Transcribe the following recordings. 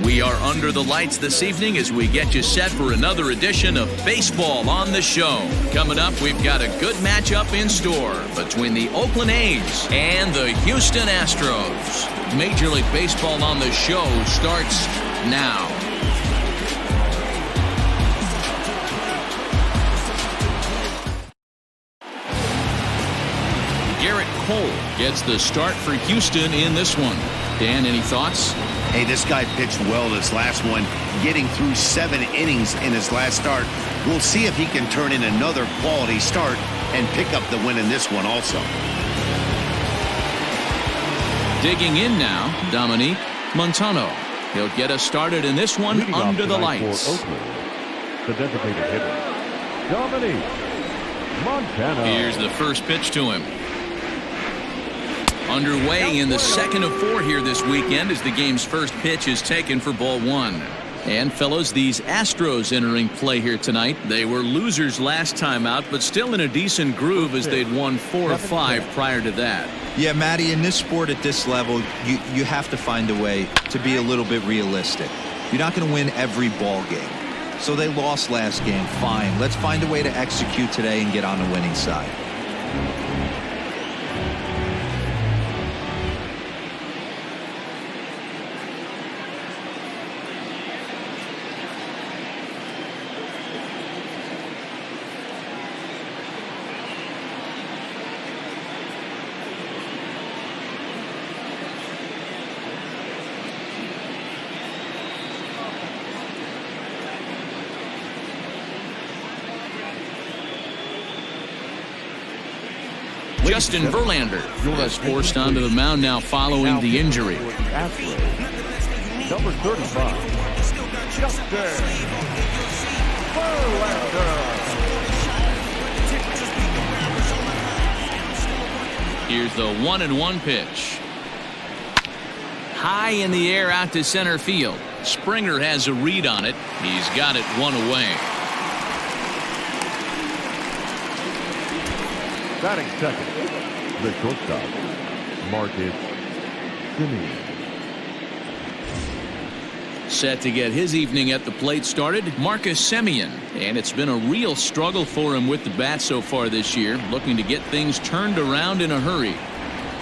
We are under the lights this evening as we get you set for another edition of Baseball on the Show. Coming up, we've got a good matchup in store between the Oakland A's and the Houston Astros. Major League Baseball on the Show starts now. Garrett Cole gets the start for Houston in this one. Dan, any thoughts? Hey, this guy pitched well this last one, getting through 7 innings in his last start. We'll see if he can turn in another quality start and pick up the win in this one also. Digging in now, Dominique Montano. He'll get us started in this one under the lights. For Oakland, the designated hitter, Dominique Montano. Here's the first pitch to him. Underway in the second of 4 here this weekend as the game's first pitch is taken for ball 1. And fellows, these Astros entering play here tonight. They were losers last time out, but still in a decent groove as they'd won 4 of 5 prior to that. Yeah, Matty, in this sport at this level, you have to find a way to be a little bit realistic. You're not going to win every ball game. So they lost last game. Fine. Let's find a way to execute today and get on the winning side. Justin Verlander was forced onto the mound now following the injury. Astros, number 35, Justin Verlander. Here's the 1-1 pitch. High in the air out to center field. Springer has a read on it. He's got it 1 away. Batting second, the shortstop, Marcus Semien. Set to get his evening at the plate started, Marcus Semien. And it's been a real struggle for him with the bat so far this year, looking to get things turned around in a hurry.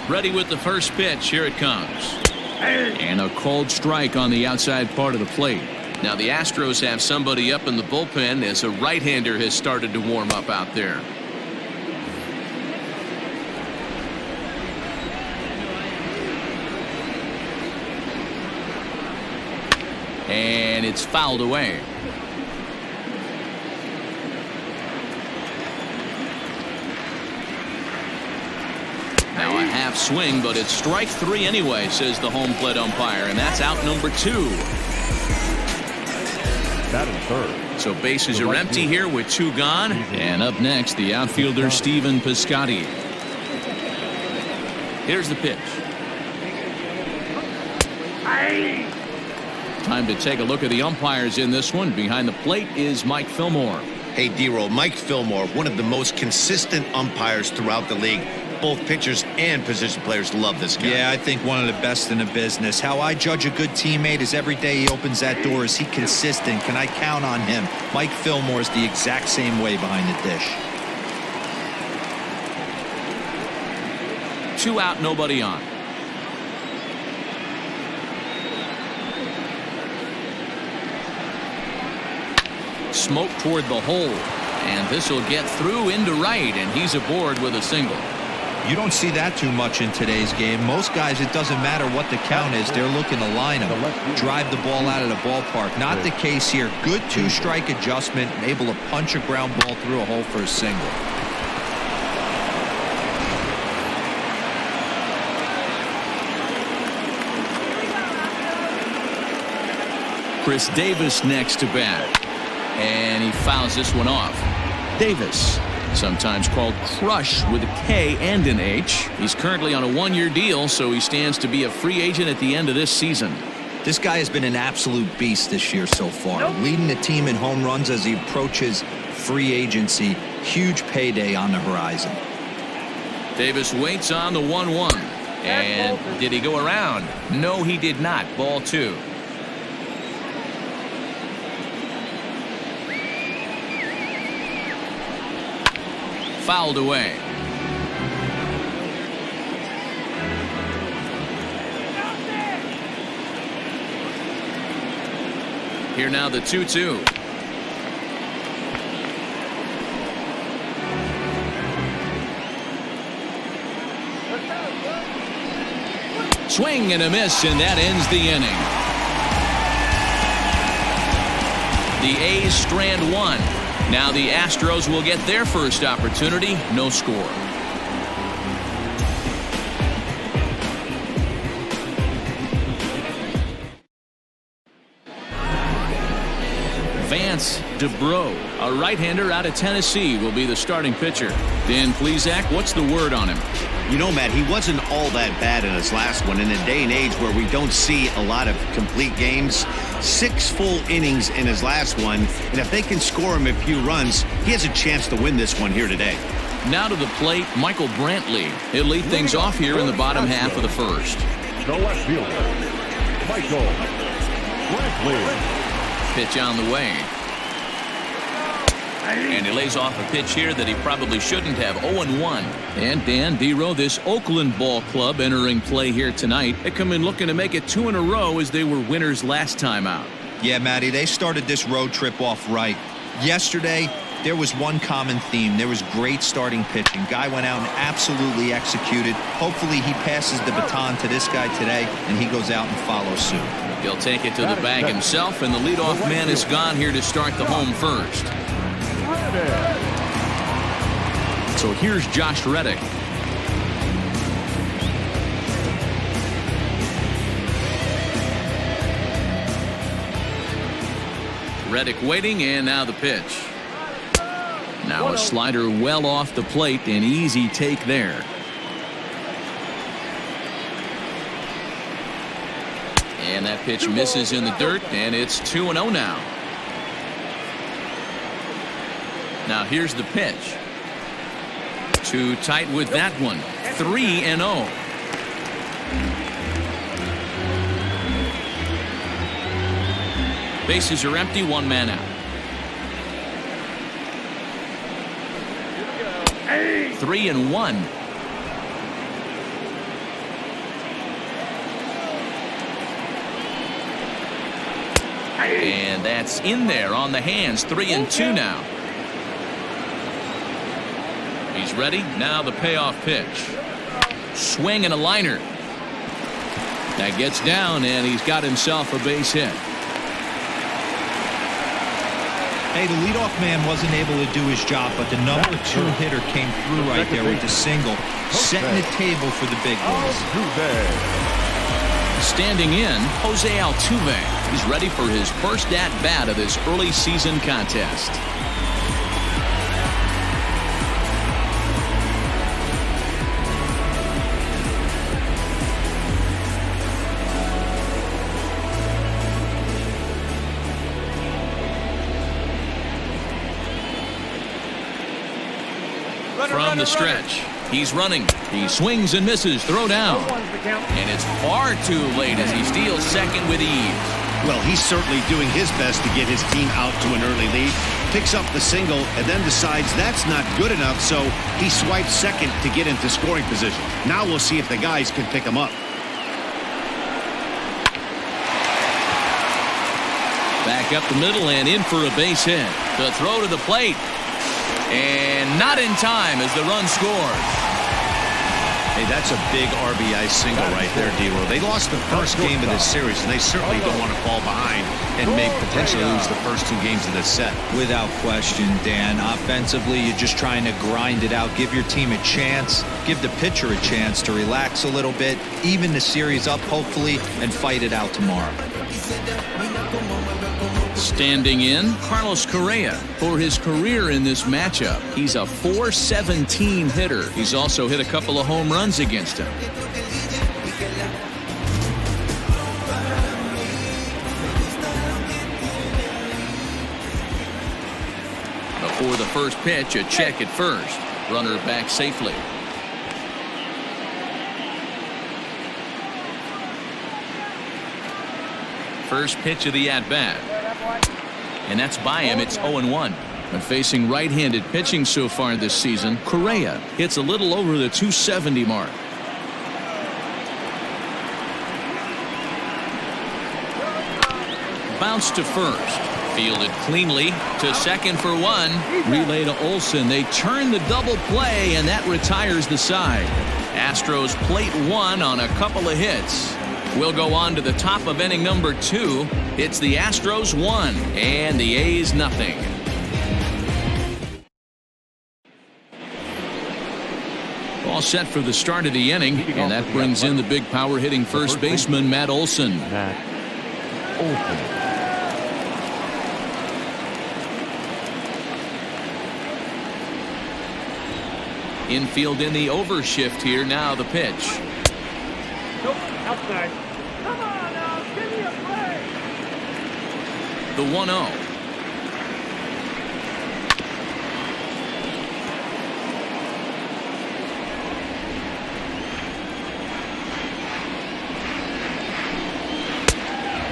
Ready with the first pitch. Here it comes. And a cold strike on the outside part of the plate. Now the Astros have somebody up in the bullpen as a right-hander has started to warm up out there. And it's fouled away. Now a half swing, but it's strike 3 anyway, says the home plate umpire, and that's out number 2. Batting third. So bases are empty here with 2 gone. And up next, the outfielder Stephen Piscotty. Here's the pitch. Time to take a look at the umpires in this one. Behind the plate is Mike Fillmore. Hey, D-Roll, Mike Fillmore, one of the most consistent umpires throughout the league. Both pitchers and position players love this guy. Yeah, I think one of the best in the business. How I judge a good teammate is every day he opens that door. Is he consistent? Can I count on him? Mike Fillmore is the exact same way behind the dish. 2 out, nobody on. Smoke toward the hole, and this will get through into right, and he's aboard with a single. You don't see that too much in today's game. Most guys, it doesn't matter what the count is, they're looking to line them, drive the ball out of the ballpark. Not the case here. Good 2-strike adjustment, able to punch a ground ball through a hole for a single. Chris Davis next to bat. And he fouls this one off. Davis, sometimes called Crush with a K and an H. He's currently on a 1-year deal, so he stands to be a free agent at the end of this season. This guy has been an absolute beast this year so far, leading the team in home runs as he approaches free agency. Huge payday on the horizon. Davis waits on the 1-1. And did he go around? No, he did not. Ball 2. fouled away. Here now the 2-2. Swing and a miss, and that ends the inning. The A's strand one. Now the Astros will get their first opportunity. No score. Vance DeBro, a right-hander out of Tennessee, will be the starting pitcher. Dan Plesac, what's the word on him? You know, Matt, he wasn't all that bad in his last one. In a day and age where we don't see a lot of complete games, 6 full innings in his last one, and if they can score him a few runs, he has a chance to win this one here today. Now to the plate, Michael Brantley. He'll lead things off here in the bottom half of the first. The left fielder, Michael Brantley. Pitch on the way. And he lays off a pitch here that he probably shouldn't have. 0-1. And Dan Dero, this Oakland ball club entering play here tonight. They come in looking to make it 2 in a row as they were winners last time out. Yeah, Matty, they started this road trip off right. Yesterday, there was one common theme. There was great starting pitching. Guy went out and absolutely executed. Hopefully he passes the baton to this guy today, and he goes out and follows suit. He'll take it to the bag himself, and the leadoff man is gone here to start the home first. So here's Josh Reddick. Reddick waiting, and now the pitch. Now a slider well off the plate, an easy take there. And that pitch misses in the dirt, and it's 2-0 now. Now here's the pitch. Too tight with that one. 3-0. Bases are empty, 1 man out. 3-1. And that's in there on the hands. 3-2 now. He's ready. Now the payoff pitch. Swing and a liner. That gets down, and he's got himself a base hit. Hey, the leadoff man wasn't able to do his job, but the number 2 hitter came through right there with the single, setting the table for the big boys. Standing in, Jose Altuve. He's ready for his first at-bat of this early season contest. From the stretch, he's running. He swings and misses. Throw down. And it's far too late as he steals second with ease. Well, he's certainly doing his best to get his team out to an early lead. Picks up the single and then decides that's not good enough, so he swipes second to get into scoring position. Now we'll see if the guys can pick him up. Back up the middle and in for a base hit. The throw to the plate. And not in time as the run scores. Hey, that's a big RBI single right there, D-Roll. They lost the first game of this series, and they certainly don't want to fall behind and may potentially lose the first 2 games of this set. Without question, Dan. Offensively, you're just trying to grind it out, give your team a chance, give the pitcher a chance to relax a little bit, even the series up, hopefully, and fight it out tomorrow. Standing in, Carlos Correa for his career in this matchup. He's a .417 hitter. He's also hit a couple of home runs against him. Before the first pitch, a check at first. Runner back safely. First pitch of the at-bat. And that's by him. It's 0-1. And facing right-handed pitching so far this season, Correa hits a little over the 270 mark. Bounce to first. Fielded cleanly to second for one. Relay to Olsen. They turn the double play, and that retires the side. Astros plate one on a couple of hits. We'll go on to the top of inning number 2. It's the Astros 1 and the A's nothing. All set for the start of the inning, and that brings in the big power hitting first baseman Matt Olsen. Infield in the overshift here. Now the pitch. Nope, outside. Come on now, give me a play. The 1-0.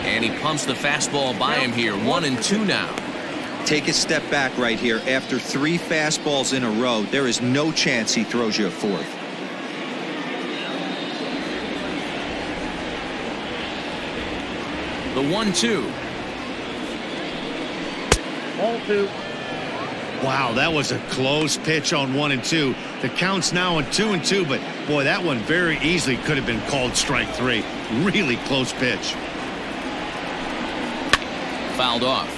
And he pumps the fastball by him here. 1-2 now. Take a step back right here. After 3 fastballs in a row, there is no chance he throws you a 4th. The 1-2. Ball 2. Wow, that was a close pitch on 1 and 2. The count's now on 2 and 2, but boy, that one very easily could have been called strike 3. Really close pitch. Fouled off.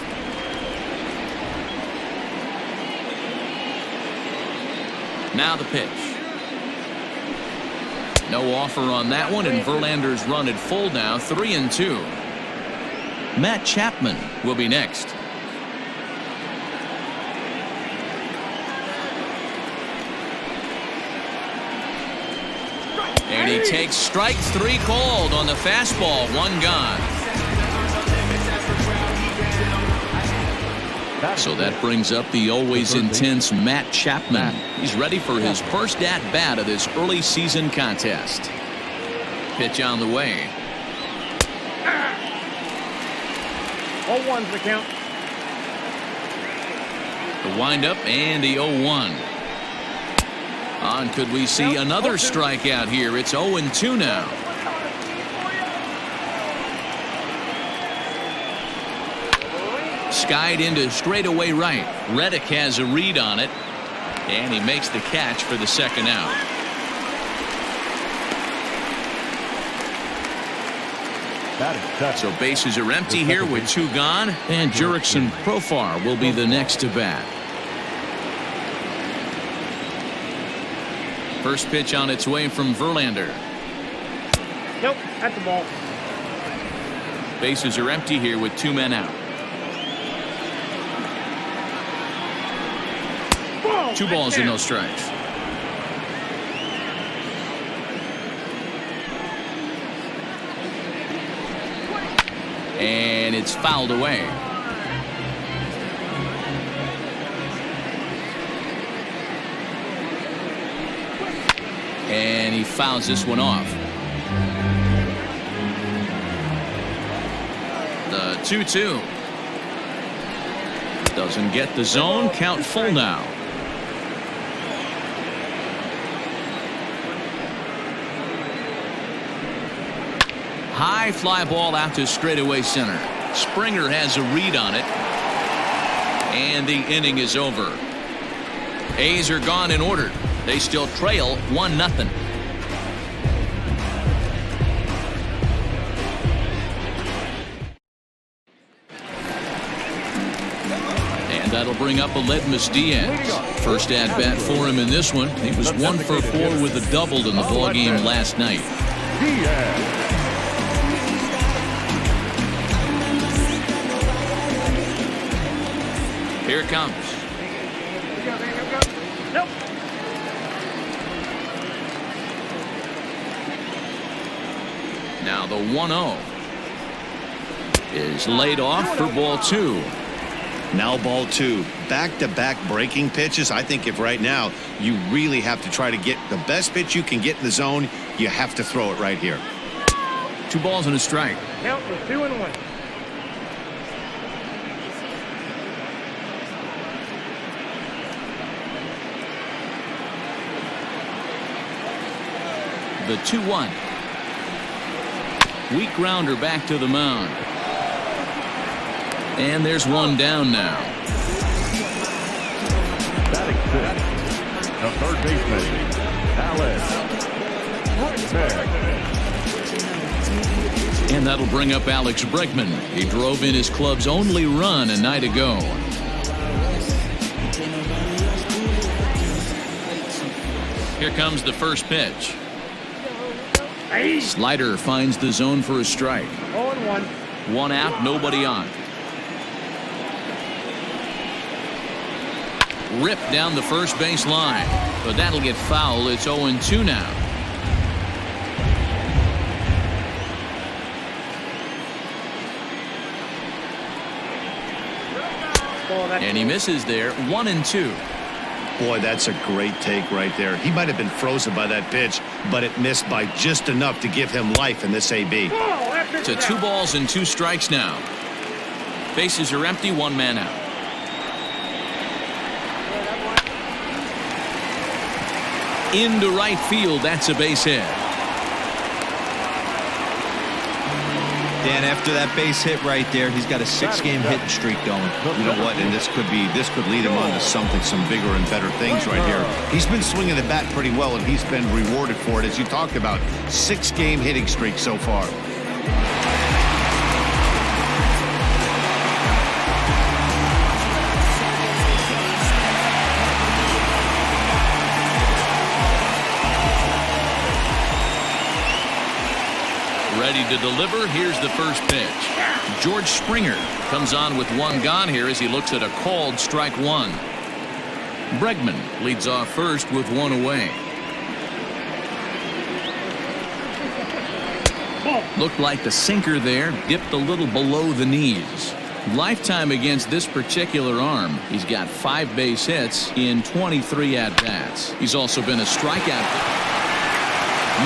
Now the pitch. No offer on that one, and Verlander's run at full now. 3-2. Matt Chapman will be next. And he takes strike 3 called on the fastball. 1 gone. So that brings up the always intense Matt Chapman. He's ready for his first at-bat of this early season contest. Pitch on the way. 0-1's the count. The windup and the 0-1. On, could we see another strikeout here? It's 0-2 now. Skied into straightaway right. Reddick has a read on it, and he makes the catch for the second out. So bases are empty here with 2 gone, and Jurickson Profar will be the next to bat. First pitch on its way from Verlander. Nope, at the ball. Bases are empty here with 2 men out. 2 balls and no strikes. And it's fouled away. And he fouls this one off. The 2-2. Doesn't get the zone. Count full now. High fly ball out to straightaway center. Springer has a read on it. And the inning is over. A's are gone in order. They still trail 1-0. And that'll bring up Aledmus Diaz. First at bat for him in this one. He was 1 for 4 with a double in the ball game last night. Here it comes. Nope. Now the 1-0 is laid off for ball 2. Now ball 2. Back-to-back breaking pitches. I think if right now you really have to try to get the best pitch you can get in the zone, you have to throw it right here. 2 balls and a strike. Count was 2-1. The 2-1. Weak grounder back to the mound. And there's one down now. Batting fifth, the third baseman, Alex Bregman. And that'll bring up Alex Bregman. He drove in his club's only run a night ago. Here comes the first pitch. Slider finds the zone for a strike. 0-1. One out, nobody on. Ripped down the first base line, but that'll get foul. It's 0-2 now. And he misses there. 1-2. Boy, that's a great take right there. He might have been frozen by that pitch, but it missed by just enough to give him life in this AB. To 2 balls and 2 strikes now. Bases are empty, 1 man out. Into right field, that's a base hit. Dan, after that base hit right there, he's got a 6-game hitting streak going. You know what? And this could lead him on to something, some bigger and better things right here. He's been swinging the bat pretty well, and he's been rewarded for it, as you talked about. 6-game hitting streak so far. Ready to deliver. Here's the first pitch. George Springer comes on with 1 gone here as he looks at a called strike 1. Bregman leads off first with 1 away. Looked like the sinker there dipped a little below the knees. Lifetime against this particular arm. He's got 5 base hits in 23 at-bats. He's also been a strikeout.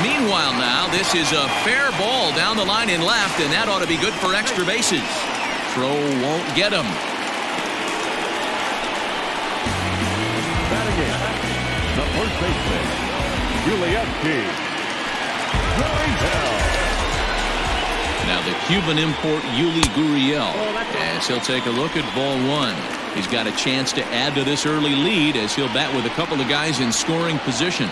Meanwhile now, this is a fair ball down the line in left, and that ought to be good for extra bases. Throw won't get him. Batting in, the first baseman, Now the Cuban import Yuli Gurriel, as he'll take a look at ball 1. He's got a chance to add to this early lead as he'll bat with a couple of guys in scoring position.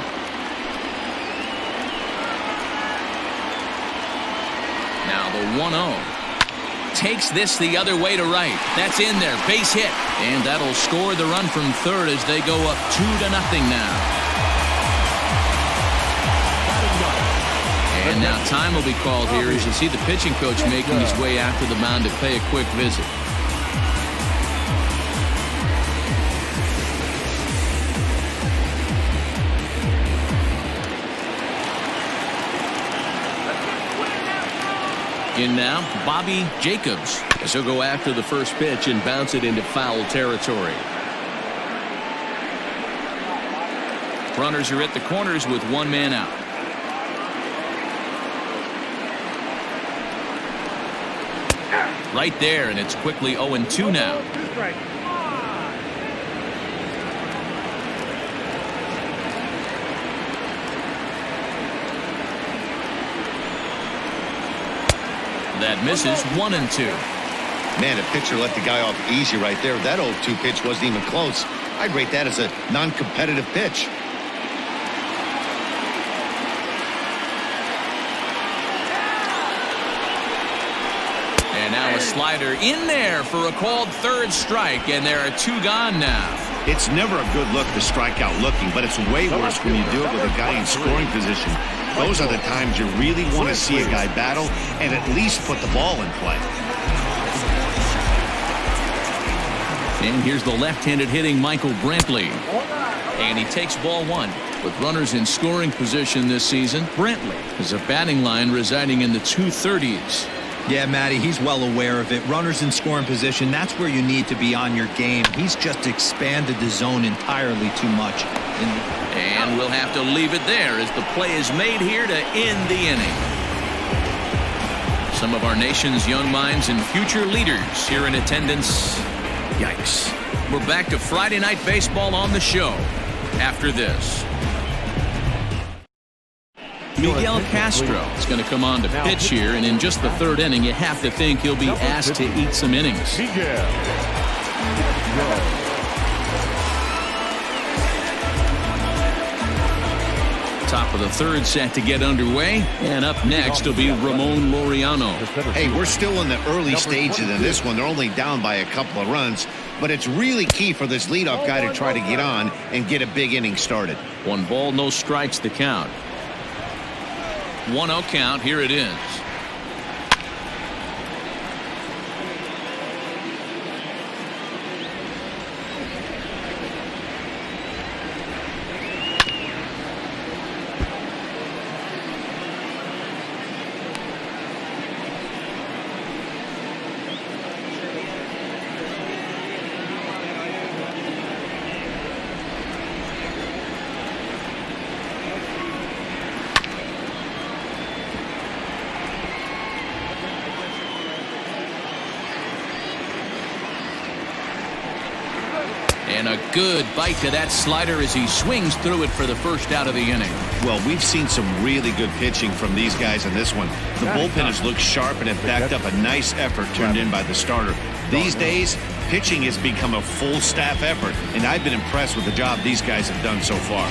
Now the 1-0. Takes this the other way to right. That's in there. Base hit. And that'll score the run from third as they go up 2-0 now. And now time will be called here as you see the pitching coach making his way out to the mound to pay a quick visit. In now, Bobby Jacobs, as he'll go after the first pitch and bounce it into foul territory. Runners are at the corners with 1 man out. Right there, and it's quickly 0-2 now. That misses. 1-2. Man, a pitcher let the guy off easy right there. That 0-2 pitch wasn't even close. I'd rate that as a non-competitive pitch. And now a slider in there for a called third strike, and there are 2 gone now. It's never a good look to strike out looking, but it's way worse when you do it with a guy in scoring position. Those are the times you really want to see a guy battle and at least put the ball in play. And here's the left-handed hitting Michael Brantley. And he takes ball 1. With runners in scoring position this season, Brantley has a batting line residing in the 230s. Yeah, Matty, he's well aware of it. Runners in scoring position, that's where you need to be on your game. He's just expanded the zone entirely too much. And we'll have to leave it there as the play is made here to end the inning. Some of our nation's young minds and future leaders here in attendance. Yikes. We're back to Friday Night Baseball on the show after this. Miguel Castro is going to come on to pitch here, and in just the third inning, you have to think he'll be asked to eat some innings. Top of the third set to get underway, and up next will be Ramon Laureano. Hey, we're still in the early stages in this one. They're only down by a couple of runs, but it's really key for this leadoff guy to try to get on and get a big inning started. 1 ball, no strikes the count. 1-0 count. Here it is. And a good bite to that slider as he swings through it for the first out of the inning. Well, we've seen some really good pitching from these guys in this one. The bullpen has looked sharp and have backed up a nice effort turned in by the starter. These days, pitching has become a full staff effort, and I've been impressed with the job these guys have done so far.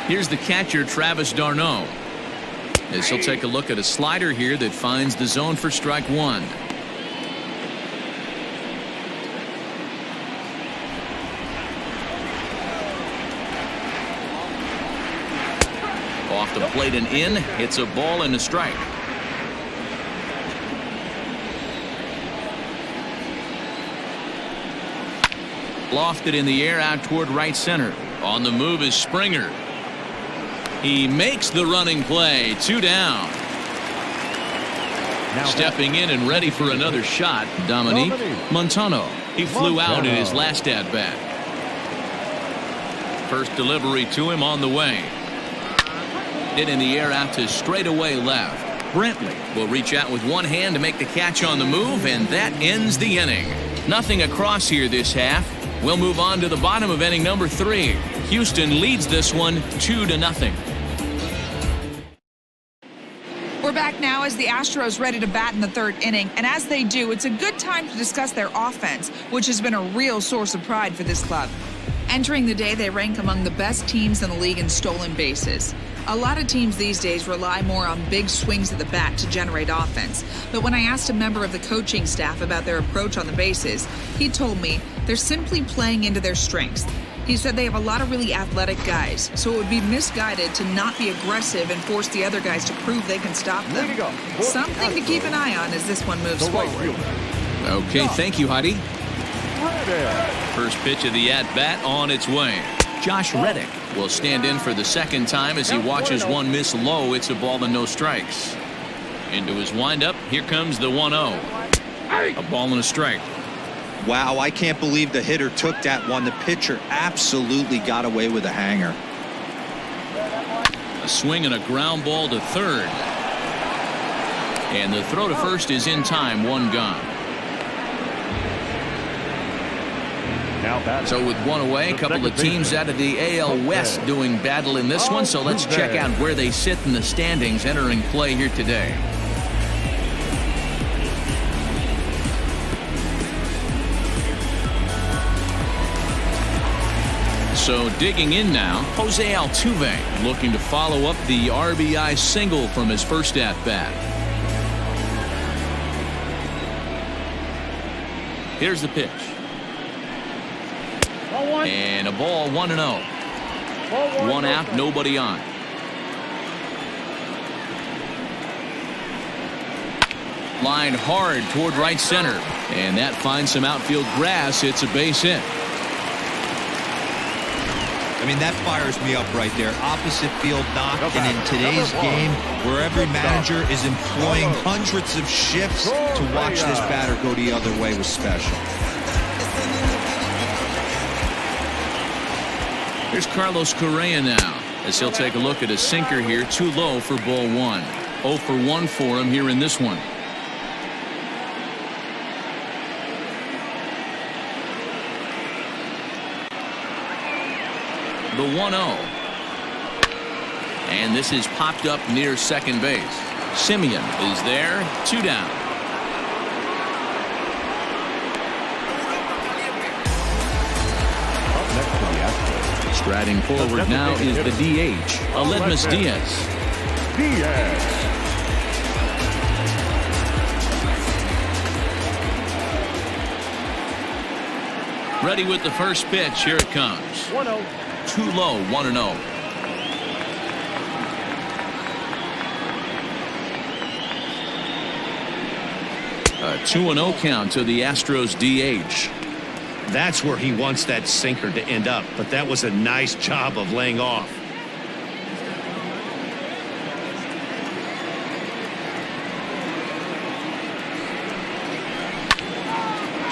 Here's the catcher, Travis d'Arnaud, as he'll take a look at a slider here that finds the zone for strike 1. Off the plate and in. It's a ball and a strike. Lofted in the air out toward right center. On the move is Springer. He makes the running play. 2 down. Stepping in and ready for another shot, Dominique Montano. He flew out in his last at-bat. First delivery to him on the way. Hit in the air out to straightaway left. Brentley will reach out with one hand to make the catch on the move, and that ends the inning. Nothing across here this half. We'll move on to the bottom of inning number 3. Houston leads this one 2-0. We're back now as the Astros ready to bat in the third inning, and as they do, it's a good time to discuss their offense, which has been a real source of pride for this club. Entering the day, they rank among the best teams in the league in stolen bases. A lot of teams these days rely more on big swings of the bat to generate offense. But when I asked a member of the coaching staff about their approach on the bases, he told me they're simply playing into their strengths. He said they have a lot of really athletic guys, so it would be misguided to not be aggressive and force the other guys to prove they can stop them. Something to keep an eye on as this one moves forward. Okay, thank you, Heidi. First pitch of the at-bat on its way. Josh Reddick will stand in for the second time as he watches one miss low. It's a ball and no strikes. Into his windup. Here comes the 1-0. A ball and a strike. Wow, I can't believe the hitter took that one. The pitcher absolutely got away with a hanger. A swing and a ground ball to third. And the throw to first is in time. 1 gone. So with 1 away, a couple of teams out of the AL West doing battle in this one. So let's check out where they sit in the standings entering play here today. So digging in now, Jose Altuve looking to follow up the RBI single from his first at-bat. Here's the pitch. And a ball, 1-0. 1 out, nobody on. Line hard toward right center. And that finds some outfield grass. It's a base hit. I mean, that fires me up right there. Opposite field knock, and in today's game, where every manager is employing hundreds of shifts to watch this batter go the other way was special. Here's Carlos Correa now, as he'll take a look at a sinker here, too low for ball 1. 0 for 1 for him here in this one. The 1-0. And this is popped up near second base. Semien is there, 2 down. Up next to the Astros. Striding forward now is the DH, Aledmys Diaz. Diaz. Ready with the first pitch. Here it comes. 1-0. Too low, 1-0. A 2-0 count to the Astros DH. That's where he wants that sinker to end up, but that was a nice job of laying off.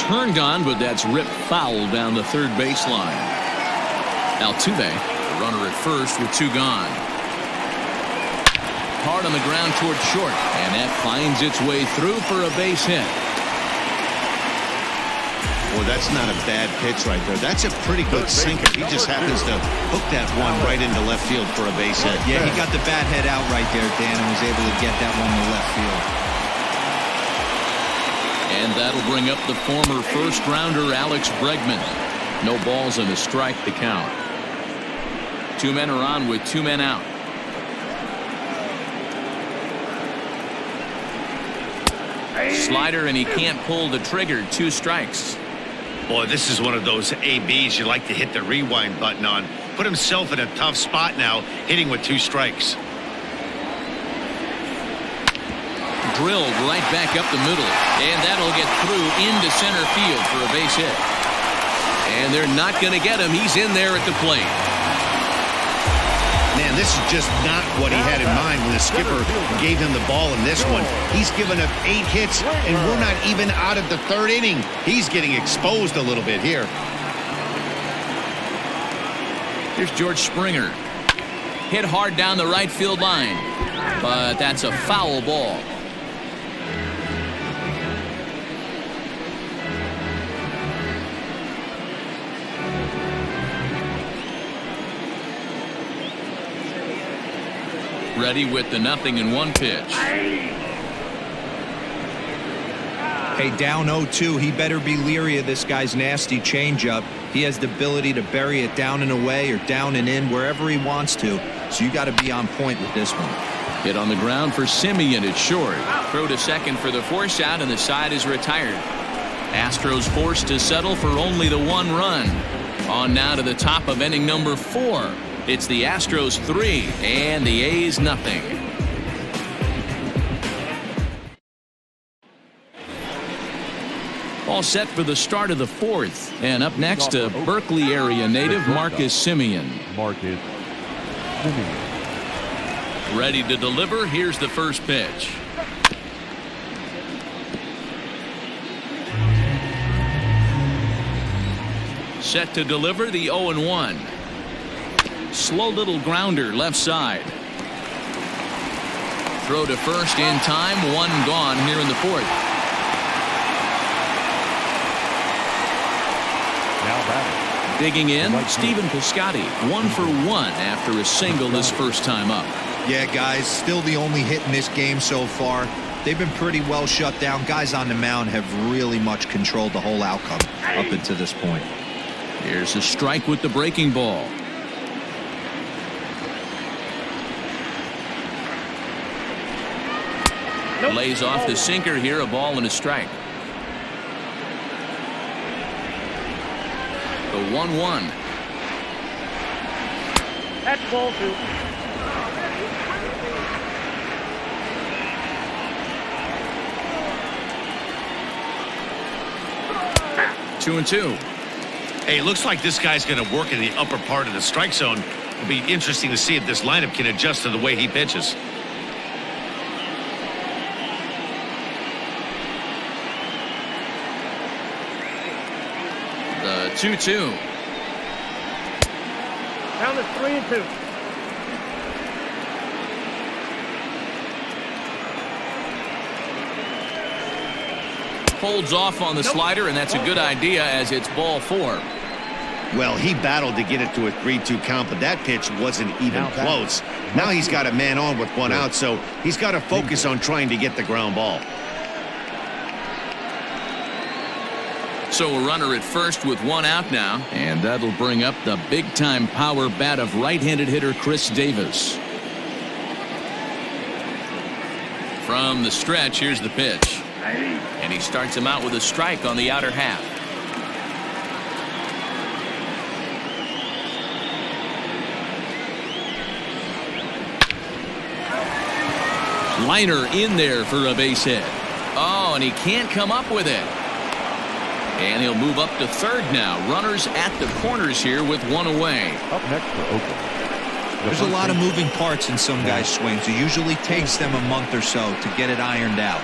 Turned on, but that's ripped foul down the third baseline. Altuve, the runner at first with 2 gone. Hard on the ground toward short, and that finds its way through for a base hit. Boy, that's not a bad pitch right there. That's a pretty good sinker. He just happens to hook that one right into left field for a base hit. Yeah, he got the bat head out right there, Dan, and was able to get that one to left field. And that'll bring up the former first-rounder Alex Bregman. No balls and a strike to count. 2 men are on with 2 men out. Slider, and he can't pull the trigger. 2 strikes. Boy, this is one of those ABs you like to hit the rewind button on. Put himself in a tough spot now, hitting with 2 strikes. Drilled right back up the middle, and that'll get through into center field for a base hit. And they're not going to get him. He's in there at the plate. Man, this is just not what he had in mind when the skipper gave him the ball in this one. He's given up 8 hits, and we're not even out of the 3rd inning. He's getting exposed a little bit here. Here's George Springer. Hit hard down the right field line, but that's a foul ball. Ready with the 0-1 pitch. Hey, down 0-2. He better be leery of this guy's nasty changeup. He has the ability to bury it down and away or down and in wherever he wants to. So you got to be on point with this one. Hit on the ground for Semien at short. Throw to second for the force out, and the side is retired. Astros forced to settle for only the 1 run. On now to the top of inning number 4. It's the Astros 3 and the A's 0. All set for the start of the 4th. And up next, a Berkeley area native, Marcus Semien. Marcus Semien. Ready to deliver. Here's the first pitch. Set to deliver the 0-1. Slow little grounder left side. Throw to first in time. 1 gone here in the 4th. Now batting. Digging in, Stephen Piscotty. 1 for 1 after a single his first time up. Yeah, guys, still the only hit in this game so far. They've been pretty well shut down. Guys on the mound have really much controlled the whole outcome up until this point. Here's a strike with the breaking ball. Lays off the sinker here, a ball and a strike. The 1-1. That's ball 2. Two and 2. Hey, it looks like this guy's going to work in the upper part of the strike zone. It'll be interesting to see if this lineup can adjust to the way he pitches. The 2-2. Down to 3-2. Holds off on the slider, and that's a good idea as it's ball 4. Well, he battled to get it to a 3-2 count, but that pitch wasn't even close. Now he's got a man on with one out, so he's got to focus on trying to get the ground ball. So a runner at first with one out now, and that'll bring up the big-time power bat of right-handed hitter Chris Davis. From the stretch, here's the pitch. And he starts him out with a strike on the outer half. Liner in there for a base hit. Oh, and he can't come up with it. And he'll move up to third now. Runners at the corners here with one away. Up next for Oakland. There's a lot of moving parts in some guys' swings. It usually takes them a month or so to get it ironed out.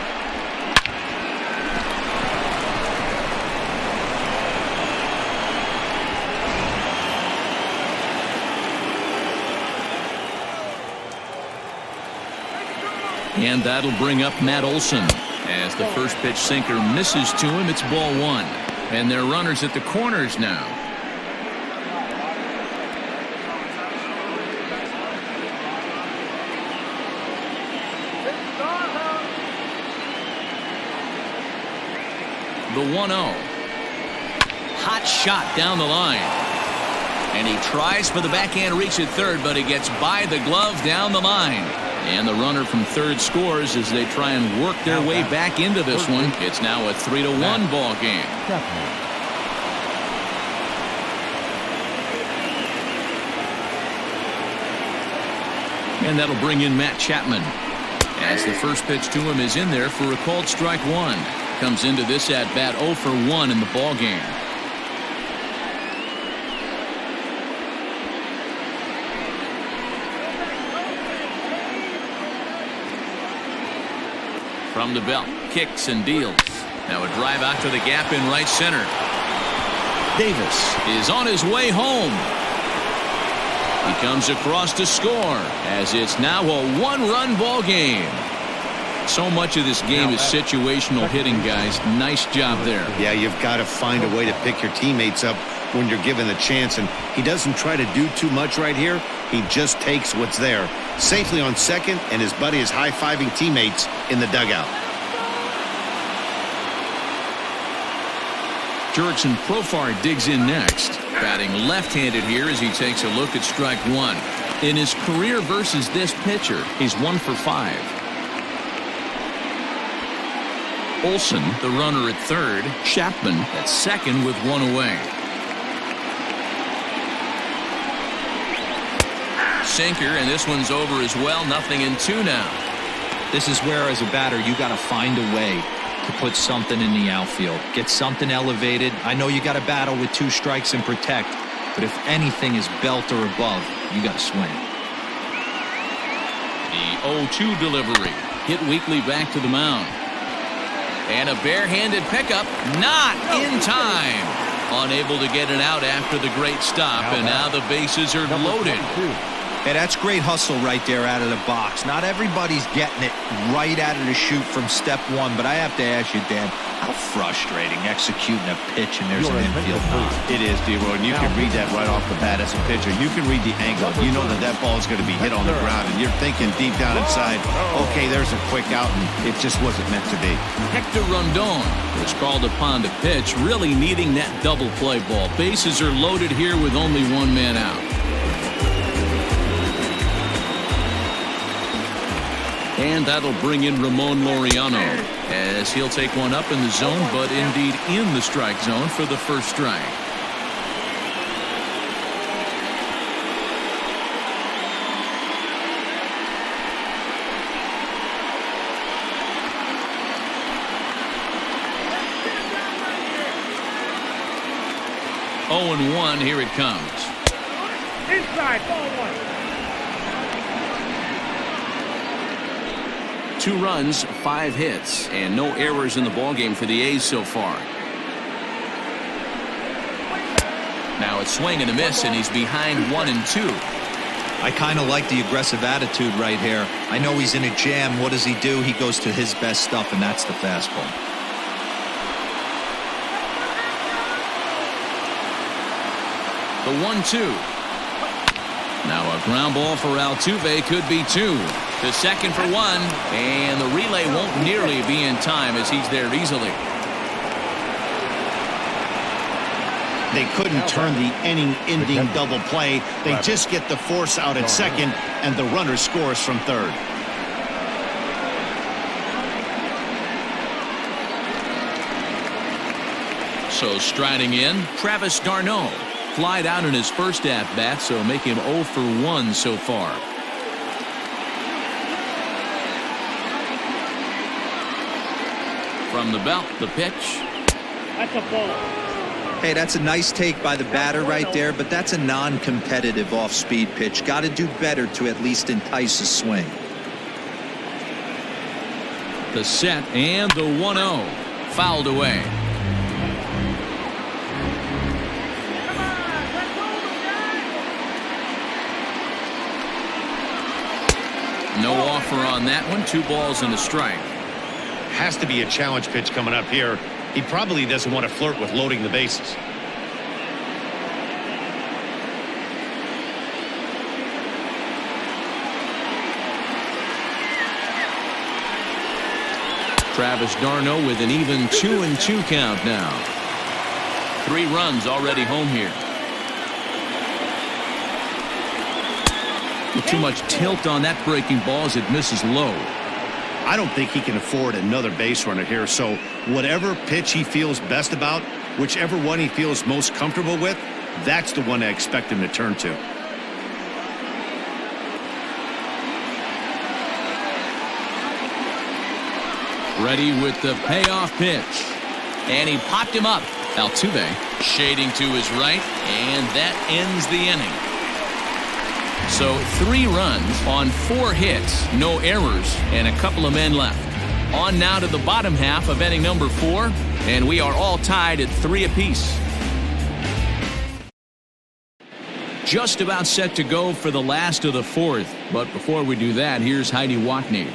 And that'll bring up Matt Olson. As the first pitch sinker misses to him, it's ball one. And they're runners at the corners now. The 1-0. Hot shot down the line. And he tries for the backhand reach at third, but he gets by the glove down the line. And the runner from third scores as they try and work their way back into this one. It's now a 3-1 ball game. And that'll bring in Matt Chapman. As the first pitch to him is in there for a called strike one. Comes into this at bat 0 for 1 in the ball game. From the belt, kicks and deals. Now a drive out to the gap in right center. Davis is on his way home. He comes across to score as it's now a one-run ball game. So much of this game is situational hitting, guys. Nice job there. Yeah, you've got to find a way to pick your teammates up when you're given the chance, and he doesn't try to do too much right here. He just takes what's there. Safely on second, and his buddy is high-fiving teammates in the dugout. Jurickson Profar digs in next. Batting left-handed here as he takes a look at strike one. In his career versus this pitcher, he's 1 for 5. Olson, the runner at third. Chapman at second with one away. Sinker, and this one's over as well. 0-2 now. This is where, as a batter, you got to find a way to put something in the outfield. Get something elevated. I know you got to battle with 2 strikes and protect, but if anything is belt or above, you got to swing. The 0-2 delivery. Hit Weekly back to the mound. And a barehanded pickup, not in time. Unable to get it out after the great stop, and now the bases are loaded. Hey, that's great hustle right there out of the box. Not everybody's getting it right out of the chute from step one, but I have to ask you, Dan, how frustrating executing a pitch and there's an infield knock. It is, D-Roy, and you can read that right off the bat as a pitcher. You can read the angle. You know that that ball is going to be hit on the ground, and you're thinking deep down inside, okay, there's a quick out, and it just wasn't meant to be. Hector Rondon was called upon to pitch, really needing that double play ball. Bases are loaded here with only one man out. And that'll bring in Ramon Laureano as he'll take one up in the zone, but indeed in the strike zone for the first strike. Oh, and 1, here it comes. Inside, ball 1. 2 runs, 5 hits, and no errors in the ballgame for the A's so far. Now it's swing and a miss, and he's behind 1 and 2. I kind of like the aggressive attitude right here. I know he's in a jam. What does he do? He goes to his best stuff, and that's the fastball. The 1-2. Now a ground ball for Altuve could be 2. To second for 1. And the relay won't nearly be in time as he's there easily. They couldn't turn the inning-ending double play. They just get the force out at second, and the runner scores from third. So striding in, Travis d'Arnaud. Flied out in his first at-bat, so make him 0 for 1 so far. From the belt, the pitch. That's a ball. Hey, that's a nice take by the batter right there, but that's a non-competitive off-speed pitch. Got to do better to at least entice a swing. The set and the 1-0. Fouled away. No offer on that one. 2 balls and a strike. Has to be a challenge pitch coming up here. He probably doesn't want to flirt with loading the bases. Travis d'Arnaud with an even 2-2 count now. 3 runs already home here. With too much tilt on that breaking ball as it misses low. I don't think he can afford another base runner here, so whatever pitch he feels best about, whichever one he feels most comfortable with, that's the one I expect him to turn to. Ready with the payoff pitch. And he popped him up. Altuve shading to his right, and that ends the inning. So 3 runs on 4 hits, no errors, and a couple of men left. On now to the bottom half of inning number 4, and we are all tied at 3 apiece. Just about set to go for the last of the 4th, but before we do that, here's Heidi Watney.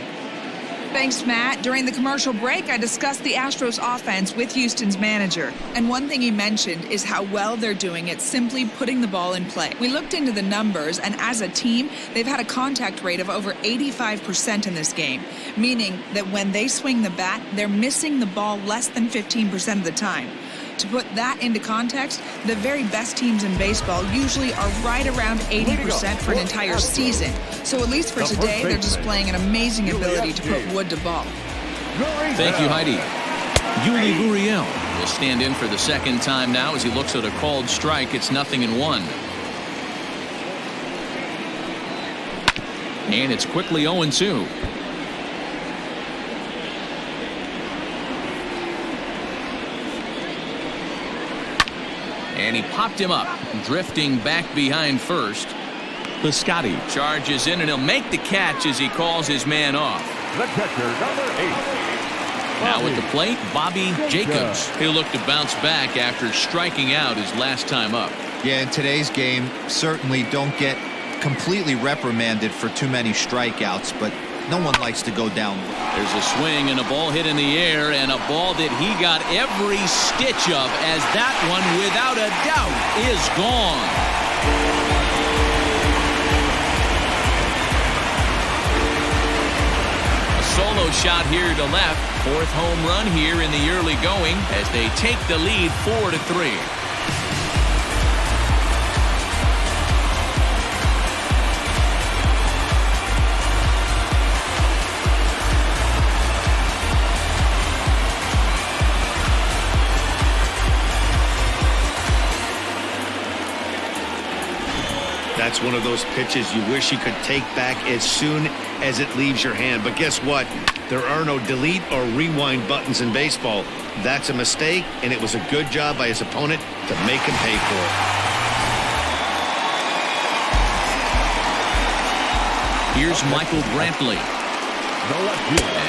Thanks, Matt. During the commercial break, I discussed the Astros offense with Houston's manager. And one thing he mentioned is how well they're doing at simply putting the ball in play. We looked into the numbers, and as a team, they've had a contact rate of over 85% in this game, meaning that when they swing the bat, they're missing the ball less than 15% of the time. To put that into context, the very best teams in baseball usually are right around 80% for an entire season. So at least for today, they're displaying an amazing ability to put wood to ball. Thank you, Heidi. Yuli Gurriel will stand in for the second time now as he looks at a called strike. It's 0-1. And it's quickly 0-2. And he popped him up, drifting back behind first. Piscotty charges in, and he'll make the catch as he calls his man off. The catcher, number 8. Now at the plate, Bobby Jacobs. He'll look to bounce back after striking out his last time up. Yeah, in today's game, certainly don't get completely reprimanded for too many strikeouts, but no one likes to go down. There's a swing and a ball hit in the air, and a ball that he got every stitch of, as that one, without a doubt, is gone. A solo shot here to left. 4th home run here in the early going as they take the lead 4-3. That's one of those pitches you wish you could take back as soon as it leaves your hand. But guess what? There are no delete or rewind buttons in baseball. That's a mistake, and it was a good job by his opponent to make him pay for it. Here's Michael Brantley.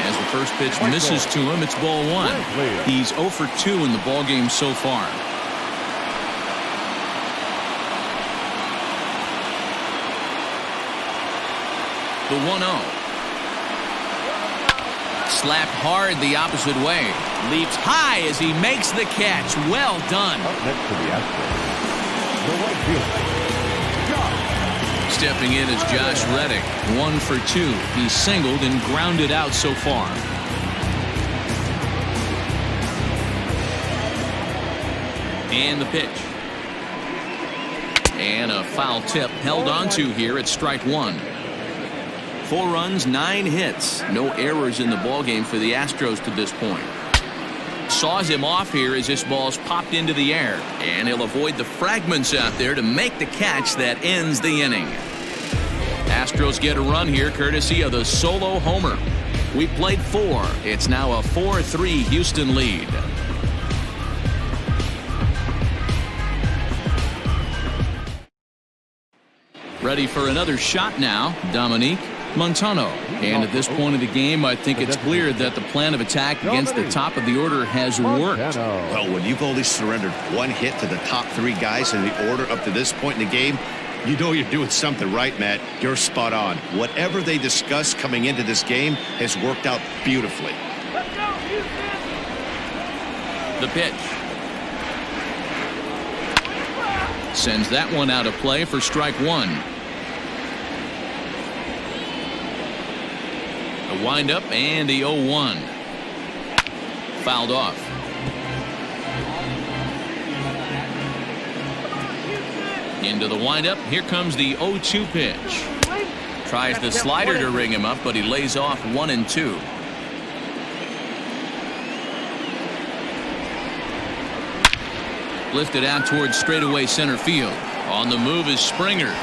As the first pitch misses to him, it's ball 1. He's 0 for 2 in the ballgame so far. The 1-0. Slapped hard the opposite way. Leaps high as he makes the catch. Well done. Up next to the Astros, The right fielder, Josh. Stepping in is Josh Reddick. 1 for 2. He's singled and grounded out so far. And the pitch. And a foul tip held onto here at strike 1. 4 runs, 9 hits. No errors in the ballgame for the Astros to this point. Saws him off here as this ball's popped into the air. And he'll avoid the fragments out there to make the catch that ends the inning. Astros get a run here courtesy of the solo homer. We played 4. It's now a 4-3 Houston lead. Ready for another shot now, Dominique Montano. And at this point of the game, I think it's clear that the plan of attack against the top of the order has worked. Well, when you've only surrendered 1 hit to the top 3 guys in the order up to this point in the game, you know you're doing something right, Matt. You're spot on. Whatever they discussed coming into this game has worked out beautifully. Let's go, Houston! The pitch. Sends that one out of play for strike 1. The windup and the 0-1. Fouled off. Into the windup. Here comes the 0-2 pitch. Tries the slider to ring him up, but he lays off 1 and 2. Lifted out towards straightaway center field. On the move is Springer.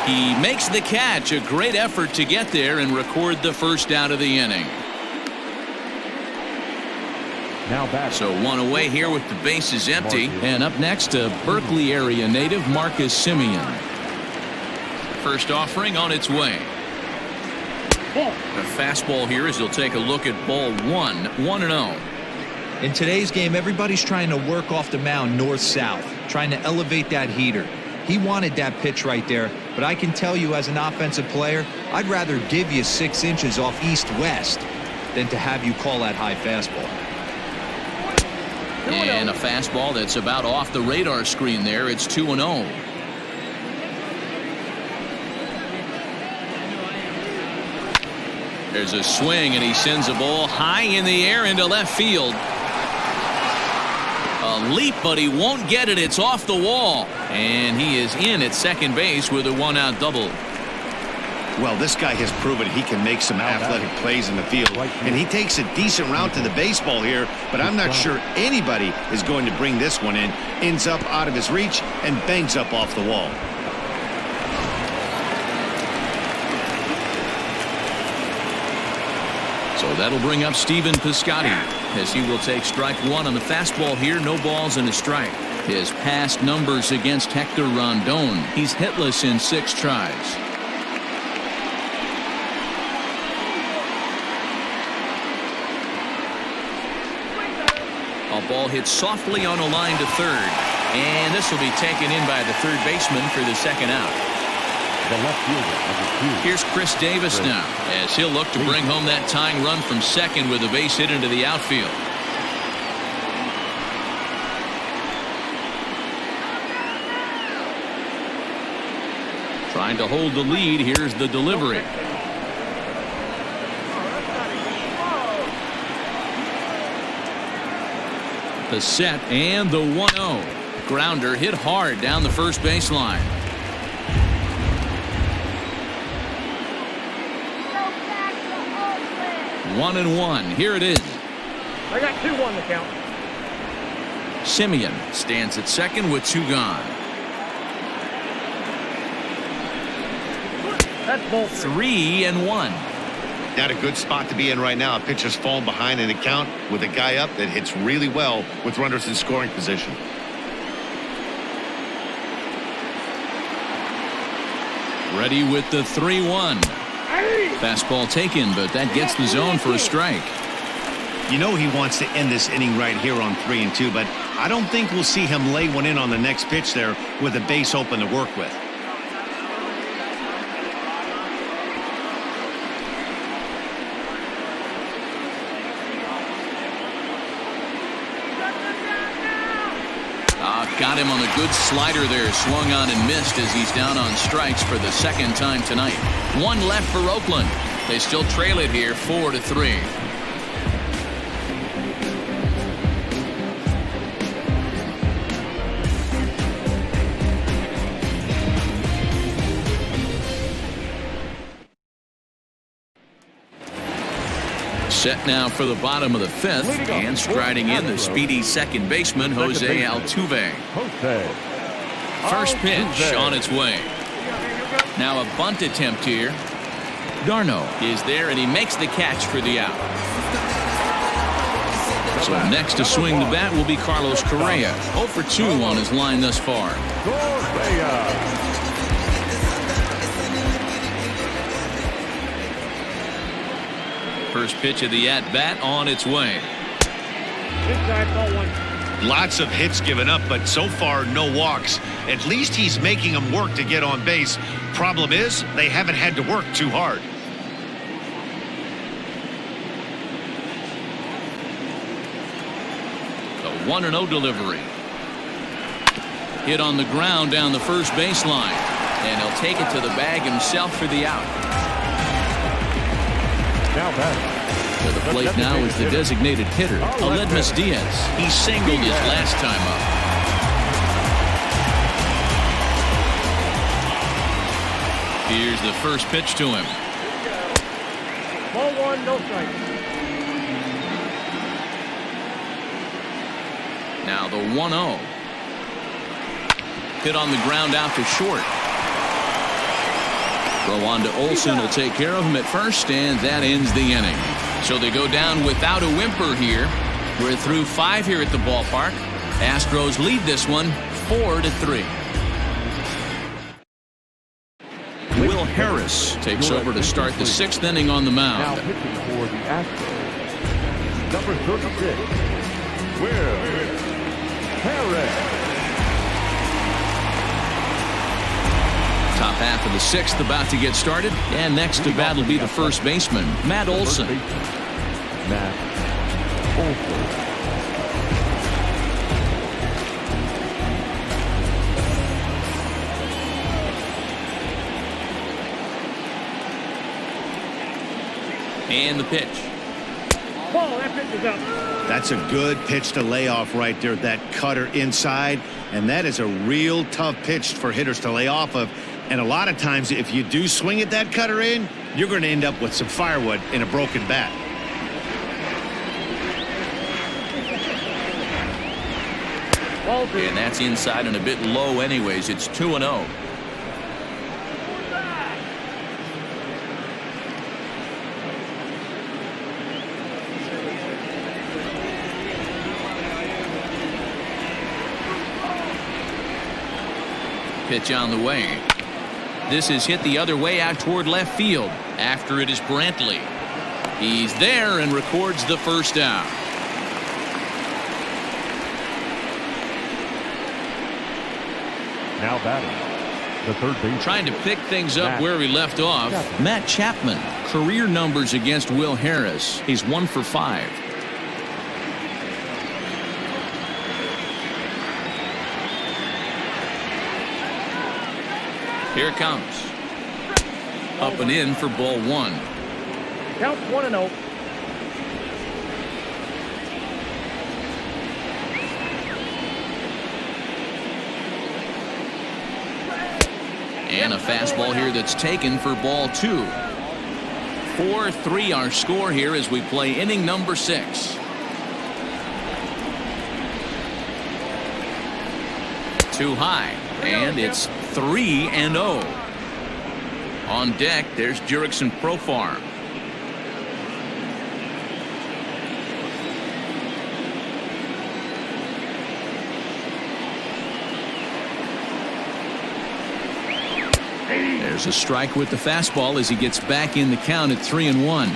He makes the catch. A great effort to get there and record the first out of the inning. Now back. So 1 away here with the bases empty. And up next, a Berkeley area native, Marcus Semien. First offering on its way. A fastball here as he'll take a look at ball 1. 1-0. In today's game, everybody's trying to work off the mound north-south, trying to elevate that heater. He wanted that pitch right there, but I can tell you as an offensive player, I'd rather give you 6 inches off east-west than to have you call that high fastball. And a fastball that's about off the radar screen there. It's 2-0. There's a swing, and he sends a ball high in the air into left field. A leap, but he won't get it. It's off the wall. And he is in at second base with a 1-out double. Well, this guy has proven he can make some athletic plays in the field, and he takes a decent route to the baseball here, but I'm not sure anybody is going to bring this one in. Ends up out of his reach and bangs up off the wall. So that'll bring up Steven Piscotty as he will take strike 1 on the fastball here. No balls and a strike. His past numbers against Hector Rondon. He's hitless in 6 tries. A ball hit softly on a line to third. And this will be taken in by the third baseman for the second out. The left fielder, Here's Chris Davis now as he'll look to bring home that tying run from second with a base hit into the outfield. Trying to hold the lead. Here's the delivery. The set and the 1-0. Grounder hit hard down the first baseline. One and 1. Here it is. I got 2-1 to count. Semien stands at second with 2 gone. That's both. 3-1. Not a good spot to be in right now. A pitcher's falling behind in the count with a guy up that hits really well with runners in scoring position. Ready with the 3-1. Fastball taken, but that gets the zone for a strike. You know he wants to end this inning right here on 3-2, but I don't think we'll see him lay one in on the next pitch there with a base open to work with. got him on a good slider there, swung on and missed as he's down on strikes for the second time tonight. One left for Oakland. They still trail it here 4-3. Set now for the bottom of the fifth, and striding in the speedy second baseman, Jose Altuve. First pitch on its way. Now a bunt attempt here. Darno is there, and he makes the catch for the out. So next to swing the bat will be Carlos Correa. 0 for 2 on his line thus far. First pitch of the at-bat on its way. Lots of hits given up, but so far no walks. At least he's making them work to get on base. Problem is, they haven't had to work too hard. The 1-0 delivery. Hit on the ground down the first baseline, and he'll take it to the bag himself for the out. To the plate now is the designated hitter, Aledmys Diaz. He singled his last time up. Here's the first pitch to him. Ball 1, no strike. Now the 1-0. Hit on the ground out to short. Throw on to Olsen will take care of him at first, and that ends the inning. So they go down without a whimper here. We're through 5 here at the ballpark. Astros lead this one 4-3. Will Harris takes over to start the 6th inning on the mound. Now pitching for the Astros, number 36, Will Harris. Top half of the 6th about to get started, and next to bat will be the first baseman, Matt Olson. Matt Olson. And the pitch. Ball, that pitch is up. That's a good pitch to lay off right there, that cutter inside, and that is a real tough pitch for hitters to lay off of. And a lot of times, if you do swing at that cutter in, you're going to end up with some firewood in a broken bat. And that's inside and a bit low anyways. It's 2-0. Pitch on the way. This is hit the other way out toward left field. After it is Brantley. He's there and records the first out. Now batting, the third base. Trying to pick things up where we left off. Matt Chapman, career numbers against Will Harris. He's 1 for 5. Here it comes. Up and in for ball 1. Count 1-0. And a fastball here that's taken for ball 2. 4-3 our score here as we play inning number 6. Too high, and it's 3-0. On deck, there's Jurickson Profar. There's a strike with the fastball as he gets back in the count at 3-1.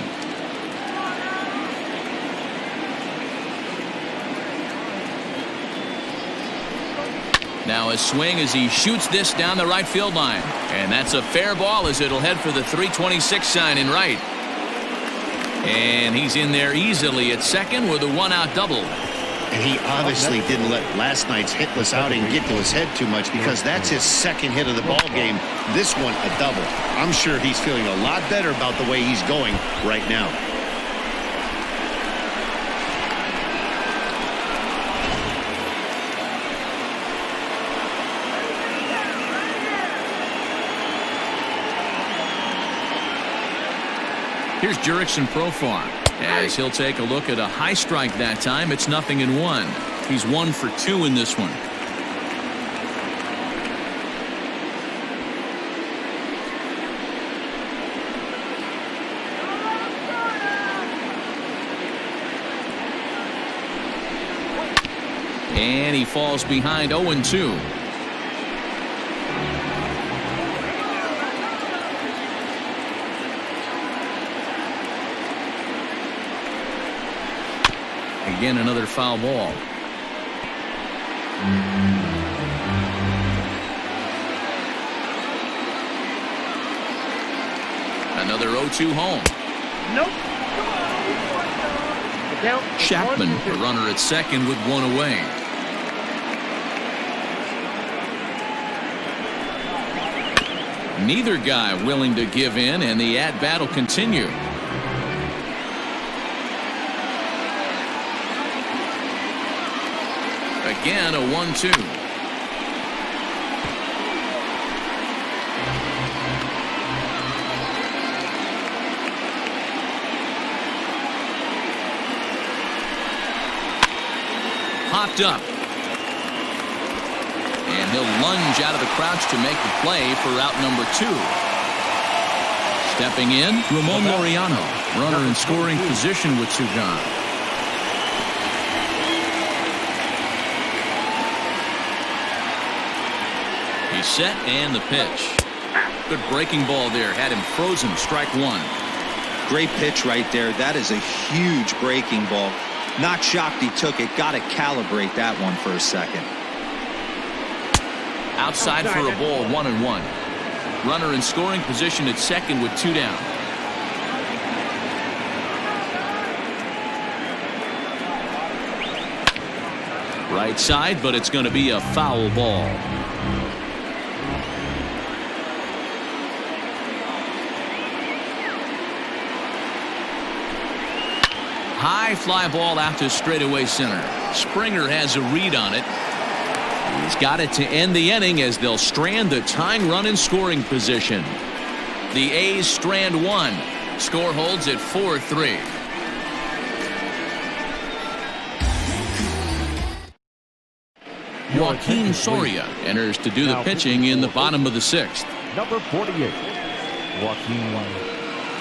Now a swing as he shoots this down the right field line. And that's a fair ball as it'll head for the 326 sign in right. And he's in there easily at second with a 1-out double. And he obviously didn't let last night's hitless outing get to his head too much, because that's his second hit of the ball game. This one a double. I'm sure he's feeling a lot better about the way he's going right now. Here's Jurickson Profar as he'll take a look at a high strike that time. It's 0-1. He's 1 for 2 in this one. And he falls behind 0-2. Again, another foul ball. Another 0-2 home. Nope. Chapman, the runner at second with 1 away. Neither guy willing to give in, and the at-bat will continue. Again, a 1-2. Popped up. And he'll lunge out of the crouch to make the play for out number 2. Stepping in, Ramon Laureano, runner in scoring position with 2 gone. He's set, and the pitch. Good breaking ball there. Had him frozen. Strike 1. Great pitch right there. That is a huge breaking ball. Not shocked he took it. Got to calibrate that one for a second. Outside for a ball, 1-1. Runner in scoring position at second with 2 down. Right side, but it's going to be a foul ball. High fly ball out to straightaway center. Springer has a read on it. He's got it to end the inning as they'll strand the tying run in scoring position. The A's strand 1. Score holds at 4-3. Joaquin Soria enters to do the pitching in the bottom of the 6th. Number 48, Joaquin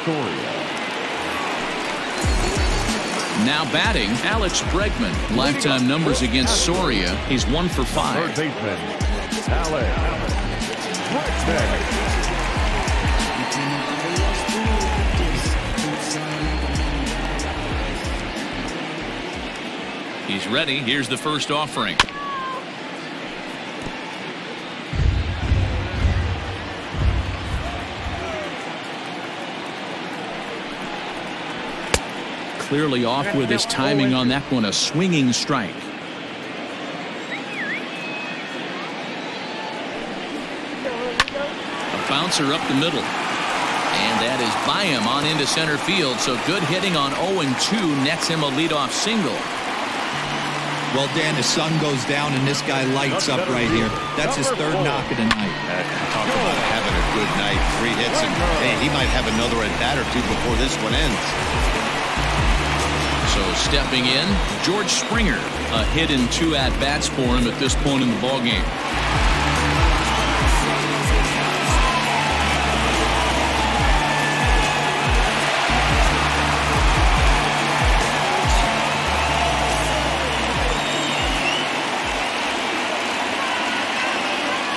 Soria. Now batting, Alex Bregman. Lifetime numbers against Soria. He's 1 for 5. Third baseman, Alex Bregman. He's ready. Here's the first offering. Clearly off with his timing on that one. A swinging strike. A bouncer up the middle. And that is by him on into center field. So good hitting on 0-2 nets him a leadoff single. Well, Dan, the sun goes down and this guy lights up right here. That's his 3rd knock of the night. Talk about having a good night. 3 hits, and hey, he might have another at bat or 2 before this one ends. So stepping in, George Springer. A hit and 2 at-bats for him at this point in the ballgame.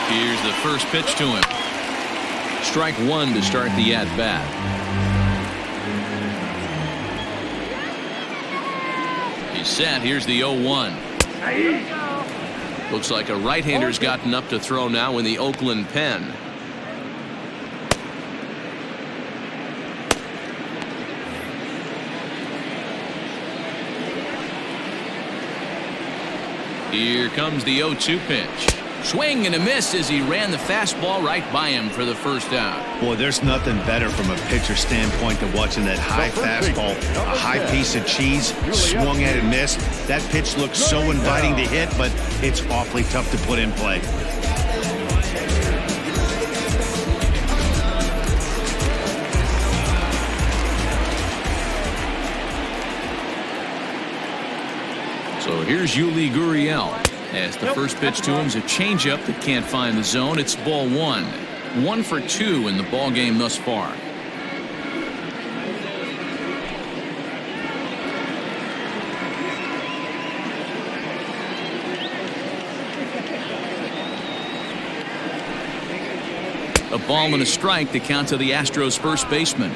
Here's the first pitch to him. Strike 1 to start the at-bat. Set. Here's the 0-1. Looks like a right-hander's gotten up to throw now in the Oakland pen. Here comes the 0-2 pitch. Swing and a miss as he ran the fastball right by him for the first out. Boy, there's nothing better from a pitcher standpoint than watching that high fastball, a high piece of cheese, swung at and missed. That pitch looks so inviting to hit, but it's awfully tough to put in play. So here's Yuli Gurriel. As the first pitch to him is a changeup that can't find the zone. It's ball one. 1 for 2 in the ball game thus far. A ball and a strike to count to the Astros first baseman.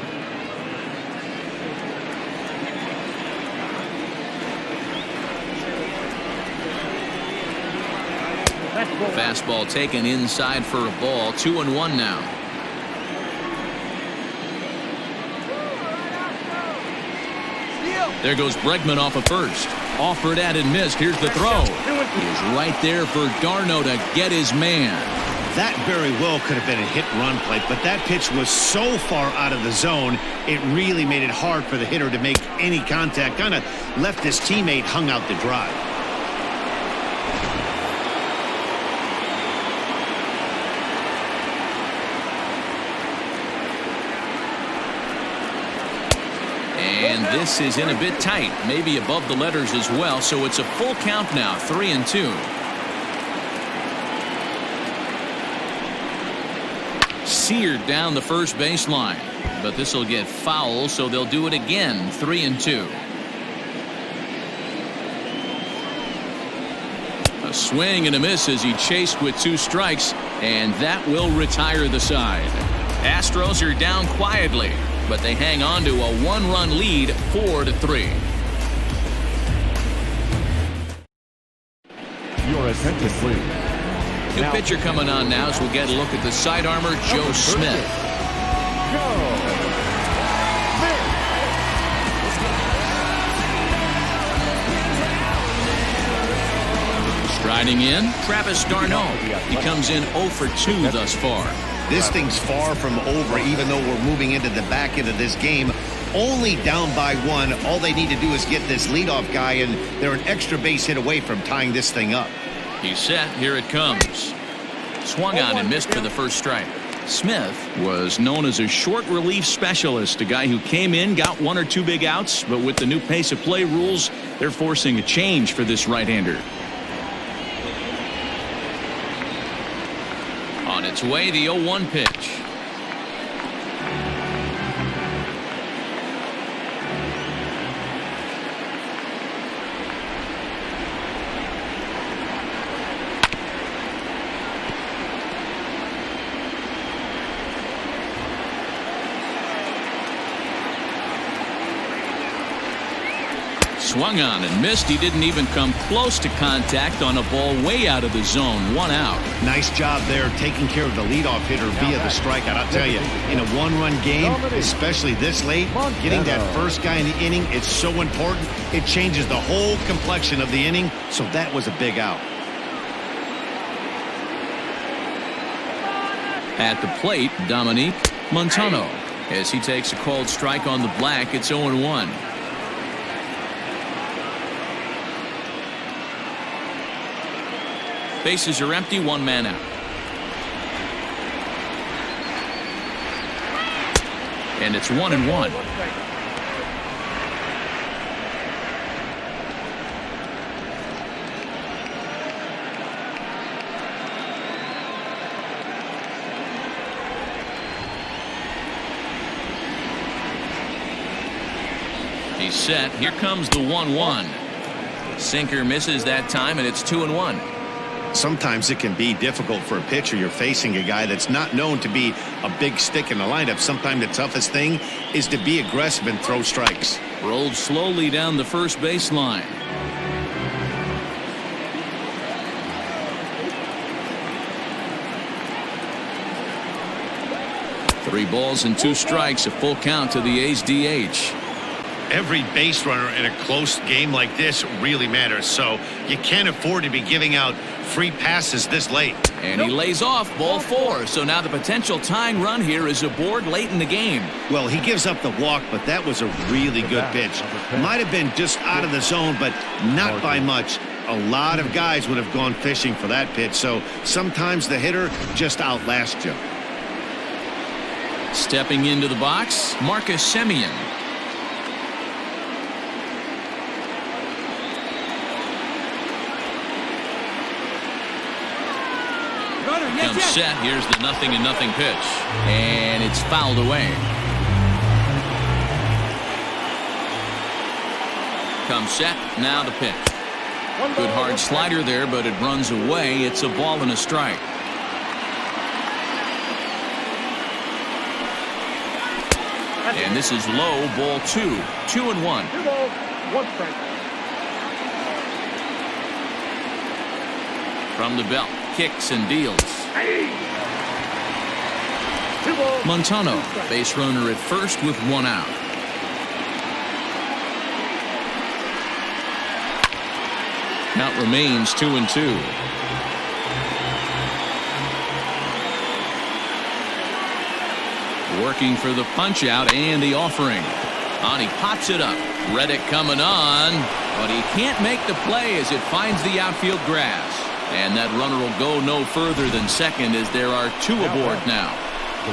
Fastball taken inside for a ball. 2-1 now. There goes Bregman off of first. Offered at and missed. Here's the throw. He is right there for Darno to get his man. That very well could have been a hit-run play, but that pitch was so far out of the zone, it really made it hard for the hitter to make any contact. Kind of left his teammate hung out to dry. And this is in a bit tight, maybe above the letters as well, so it's a full count now, 3-2. Seared down the first baseline, but this will get foul, so they'll do it again. 3-2. A swing and a miss as he chased with 2 strikes, and that will retire the side. Astros are down quietly, but they hang on to a 1-run lead, 4-3. Your attention, please. New pitcher coming on now as we get a look at the side armor, Joe Smith. Striding in, Travis d'Arnaud. He comes in 0 for 2 thus far. This thing's far from over, even though we're moving into the back end of this game. Only down by 1. All they need to do is get this leadoff guy, and they're an extra base hit away from tying this thing up. He's set. Here it comes. Swung on and missed for the first strike. Smith was known as a short relief specialist, a guy who came in, got 1 or 2 big outs, but with the new pace of play rules, they're forcing a change for this right-hander. On its way, the 0-1 pitch. Swung on and missed. He didn't even come close to contact on a ball way out of the zone. 1 out. Nice job there taking care of the leadoff hitter via the strikeout. I'll tell you, in a 1-run game, especially this late, getting that first guy in the inning, it's so important. It changes the whole complexion of the inning, so that was a big out. At the plate, Dominique Montano. As he takes a called strike on the black, it's 0-1. Bases are empty, 1 man out. And it's 1-1. He's set. Here comes the 1-1. Sinker misses that time, and it's 2-1. Sometimes it can be difficult for a pitcher. You're facing a guy that's not known to be a big stick in the lineup. Sometimes the toughest thing is to be aggressive and throw strikes. Rolled slowly down the first baseline. Three balls and 2 strikes, a full count to the A's DH. Every base runner in a close game like this really matters, so you can't afford to be giving out free passes this late. And he lays off ball 4. So now the potential tying run here is aboard late in the game. Well, he gives up the walk, but that was a really good pitch. Might have been just out of the zone, but not by much. A lot of guys would have gone fishing for that pitch, so sometimes the hitter just outlasts you. Stepping into the box, Marcus Semien. Comes set. Here's the 0-0 pitch. And it's fouled away. Comes set. Now the pitch. Good hard slider there, but it runs away. It's a ball and a strike. And this is low, ball 2. 2-1. 2 balls, 1 strike. From the belt, kicks and deals. 2 balls. Montano, base runner at first with 1 out. Count remains 2-2. Working for the punch out and the offering. On, he pops it up. Reddick coming on, but he can't make the play as it finds the outfield grass. And that runner will go no further than second as there are 2 aboard now.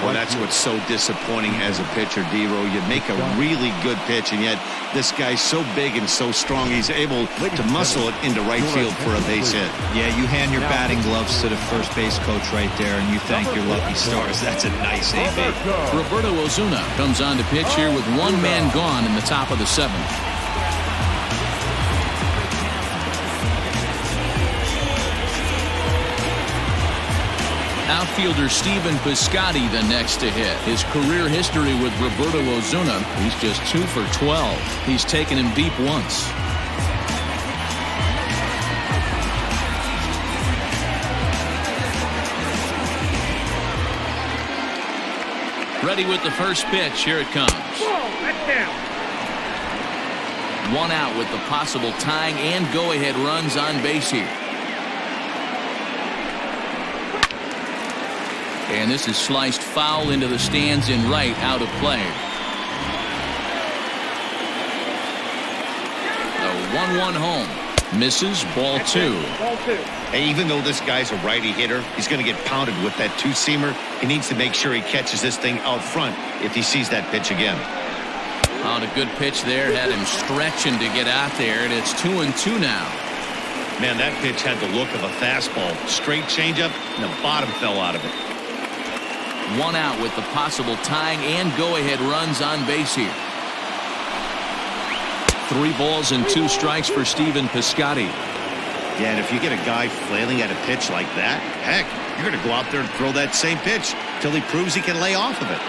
Well, that's what's so disappointing as a pitcher, D-Row. You make a really good pitch, and yet this guy's so big and so strong, he's able to muscle it into right field for a base hit. Yeah, you hand your batting gloves to the first base coach right there, and you thank your lucky stars. That's a nice AB. Roberto Ozuna comes on to pitch here with 1 man gone in the top of the 7th. Outfielder Stephen Piscotty the next to hit. His career history with Roberto Ozuna, he's just 2 for 12. He's taken him deep once. Ready with the first pitch. Here it comes. That's down. 1 out with the possible tying and go-ahead runs on base here. And this is sliced foul into the stands in right, out of play. The 1-1 home. Misses, ball 2. Ball 2. Hey, even though this guy's a righty hitter, he's going to get pounded with that 2-seamer. He needs to make sure he catches this thing out front if he sees that pitch again. On a good pitch there, had him stretching to get out there, and it's 2-2 now. Man, that pitch had the look of a fastball. Straight changeup, and the bottom fell out of it. 1 out with the possible tying and go-ahead runs on base here. 3 balls and 2 strikes for Stephen Piscotty. Yeah, and if you get a guy flailing at a pitch like that, heck, you're going to go out there and throw that same pitch till he proves he can lay off of it.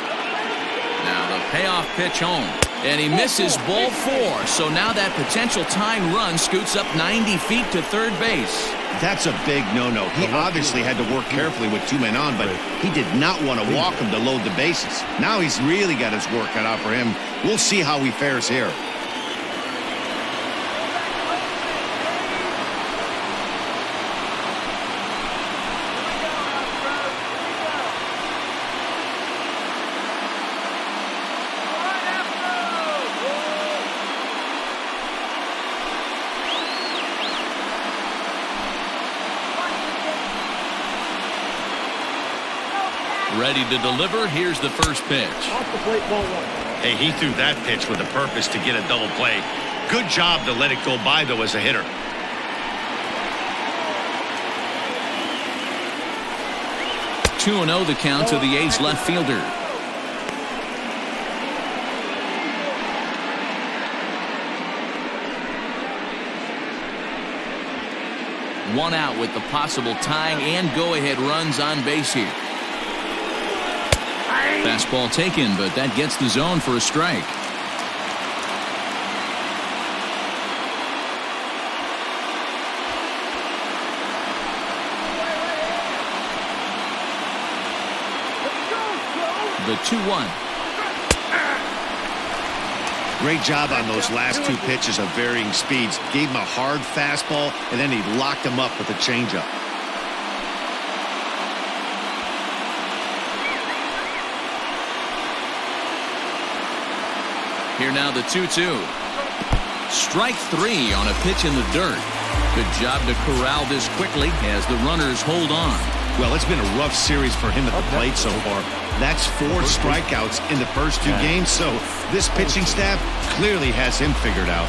Now the payoff pitch home. And he misses, ball 4. So now that potential tying run scoots up 90 feet to third base. That's a big no-no. He obviously had to work carefully with 2 men on, but he did not want to walk him to load the bases. Now he's really got his work cut out for him. We'll see how he fares here. Ready to deliver. Here's the first pitch. Off the plate, ball 1. Hey, he threw that pitch with a purpose to get a double play. Good job to let it go by, though, as a hitter. Two 2-0 the count to the A's left fielder. One out with the possible tying and go-ahead runs on base here. Fastball taken, but that gets the zone for a strike. The 2-1. Great job on those last two pitches of varying speeds. Gave him a hard fastball, and then he locked him up with a changeup. Here now the 2-2. Strike three on a pitch in the dirt. Good job to corral this quickly as the runners hold on. Well, it's been a rough series for him at the plate so far. That's 4 strikeouts in the first 2 games, so this pitching staff clearly has him figured out.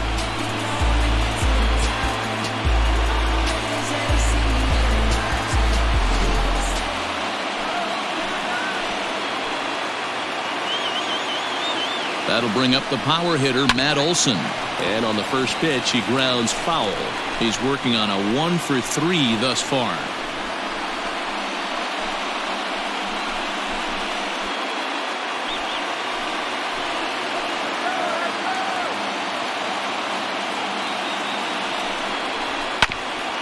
That'll bring up the power hitter, Matt Olson. And on the first pitch, he grounds foul. He's working on a 1 for 3 thus far.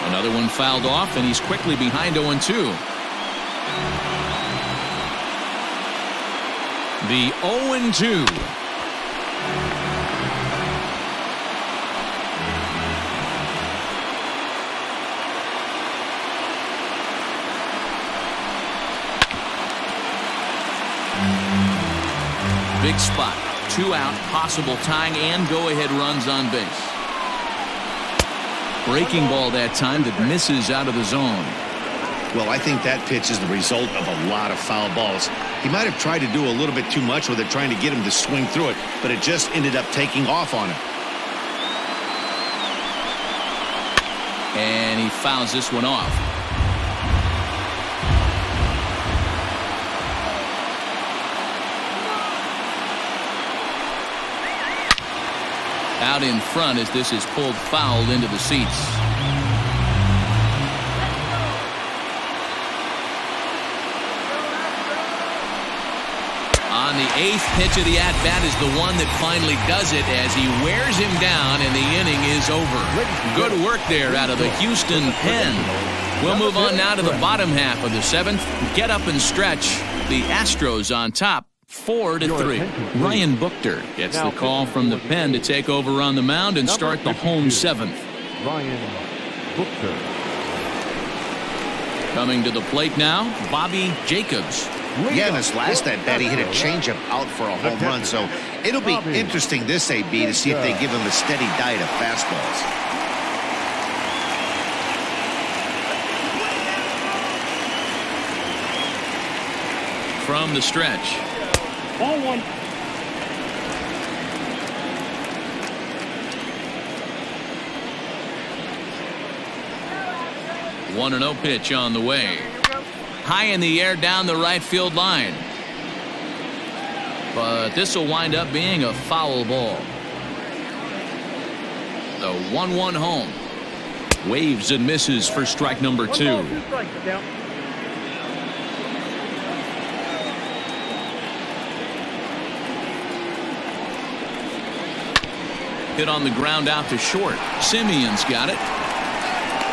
Another one fouled off, and he's quickly behind 0-2. The 0-2. Big spot. 2 out, possible tying and go-ahead runs on base. Breaking ball that time that misses out of the zone. Well, I think that pitch is the result of a lot of foul balls. He might have tried to do a little bit too much with it, trying to get him to swing through it, but it just ended up taking off on him. And he fouls this one off. Out in front as this is pulled foul into the seats. On the 8th pitch of the at-bat is the one that finally does it as he wears him down and the inning is over. Good work there out of the Houston pen. We'll move on now to the bottom half of the 7th. Get up and stretch. The Astros on top. 4-3. Ryan Buchter gets the call from the pen to take over on the mound and start the home 7th. Ryan Buchter. Coming to the plate now, Bobby Jacobs. Yeah, in his last at-bat, he hit a changeup out for a home run, so it'll be interesting this AB to see if they give him a steady diet of fastballs. From the stretch. Ball 1. One 1-0 pitch on the way. High in the air down the right field line. But this will wind up being a foul ball. The 1-1 home. Waves and misses for strike number 2. 2 strikes, down. Hit on the ground out to short. Simeon's got it.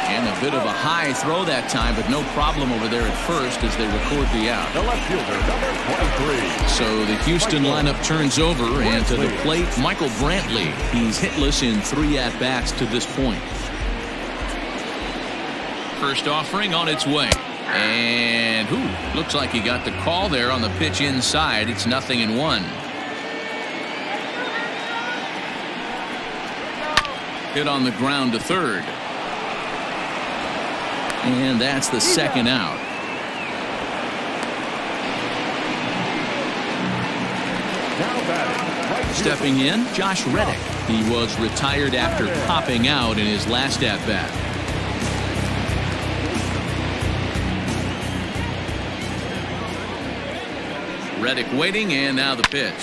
And a bit of a high throw that time, but no problem over there at first as they record the out. The left fielder, number 23. So the Houston lineup turns over, and to the plate, Michael Brantley. He's hitless in 3 at-bats to this point. First offering on its way. And looks like he got the call there on the pitch inside. It's 0-1. Hit on the ground to third. And that's the second out. Now batting. Right Stepping in, Josh Reddick. He was retired after popping out in his last at-bat. Reddick waiting, and now the pitch.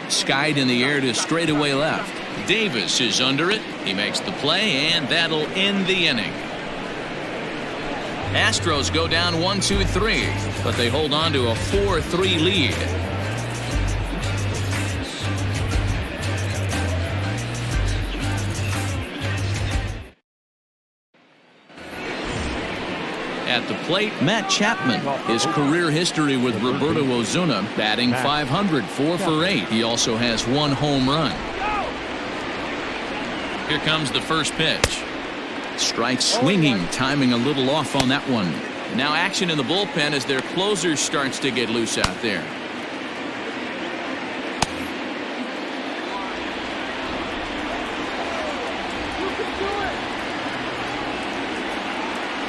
Skied in the air to straightaway left. Davis is under it. He makes the play, and that'll end the inning. Astros go down 1-2-3, but they hold on to a 4-3 lead. At the plate, Matt Chapman. His career history with Roberto Osuna, batting .500, 4 for 8. He also has 1 home run. Here comes the first pitch. Strike swinging, timing a little off on that one. Now action in the bullpen as their closer starts to get loose out there.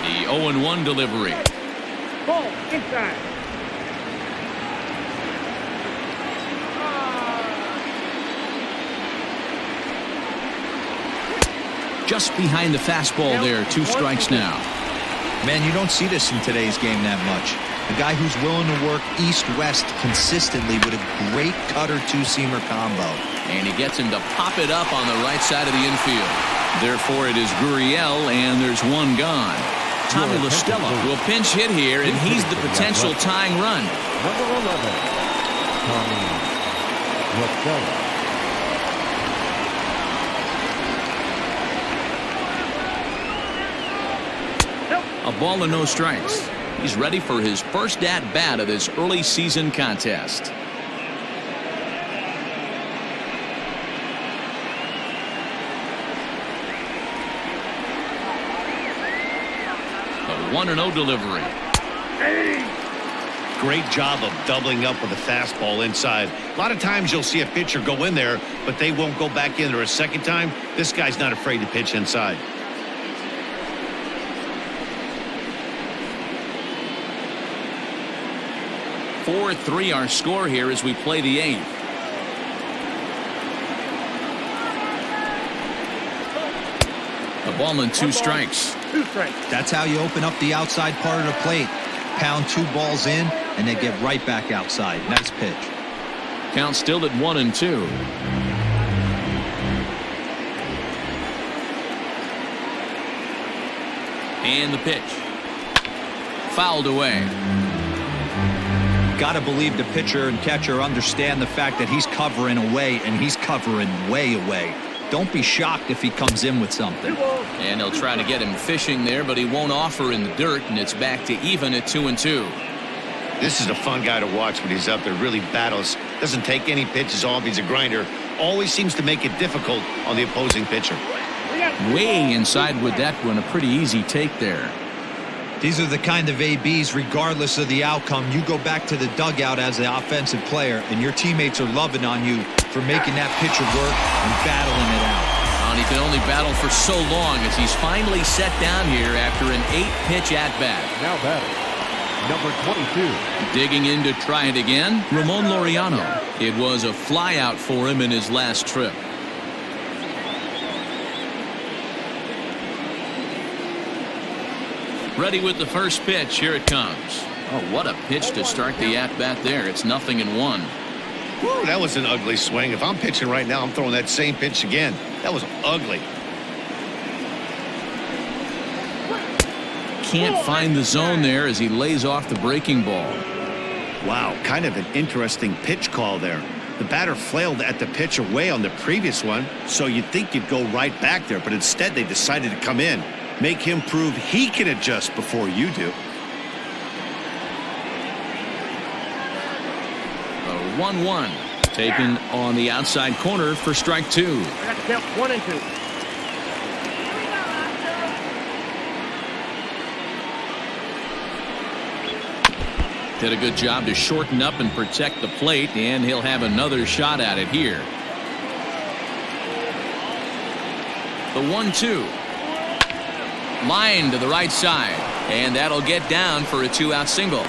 The 0-1 delivery. Ball inside. Just behind the fastball there. 2 strikes now. Man, you don't see this in today's game that much. A guy who's willing to work east-west consistently with a great cutter two-seamer combo. And he gets him to pop it up on the right side of the infield. Therefore, it is Gurriel, and there's one gone. Tommy La Stella will pinch hit here, and he's the potential tying run. Number 11, Tommy La Stella. A ball and no strikes. He's ready for his first at-bat of this early season contest. The 1-0 delivery. Great job of doubling up with a fastball inside. A lot of times you'll see a pitcher go in there, but they won't go back in there a second time. This guy's not afraid to pitch inside. Four-3 our score here as we play the 8th. A ball and 2 strikes. 2 strikes. That's how you open up the outside part of the plate. Pound 2 balls in, and they get right back outside. Nice pitch. Count still at 1-2. And the pitch. Fouled away. Got to believe the pitcher and catcher understand the fact that he's covering away, and he's covering way away. Don't be shocked if he comes in with something. And they'll try to get him fishing there, but he won't offer in the dirt, and it's back to even at 2-2. This is a fun guy to watch when he's up there. Really battles. Doesn't take any pitches off. He's a grinder. Always seems to make it difficult on the opposing pitcher. Way inside with that one. A pretty easy take there. These are the kind of ABs, regardless of the outcome, you go back to the dugout as the offensive player, and your teammates are loving on you for making that pitcher work and battling it out. And he can only battle for so long as he's finally set down here after an 8-pitch at-bat. Now batting, number 22. Digging in to try it again, Ramon Laureano. It was a flyout for him in his last trip. Ready with the first pitch. Here it comes. Oh, what a pitch to start the at-bat there. It's 0-1. Woo, that was an ugly swing. If I'm pitching right now, I'm throwing that same pitch again. That was ugly. Can't find the zone there as he lays off the breaking ball. Wow, kind of an interesting pitch call there. The batter flailed at the pitch away on the previous one, so you'd think you'd go right back there, but instead they decided to come in. Make him prove he can adjust before you do. A 1-1 taken on the outside corner for strike 2. I got to count 1 and 2. Did a good job to shorten up and protect the plate, and he'll have another shot at it here. The 1-2. Line to the right side, and that'll get down for a 2-out single.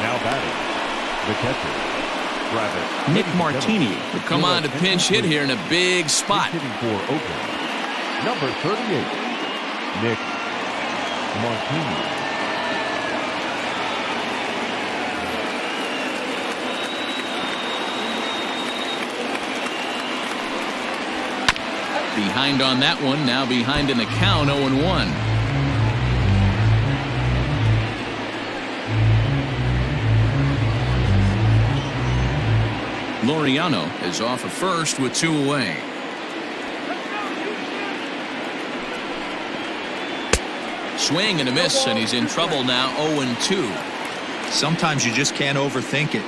Now batting, the catcher, Nick Martini will come on to pinch hit here in a big spot. hitting for Oakland, number 38, Nick Martini. Behind on that one, now behind in the count, 0-1. Laureano is off at first with 2 away. Swing and a miss, and he's in trouble now, 0-2. Sometimes you just can't overthink it.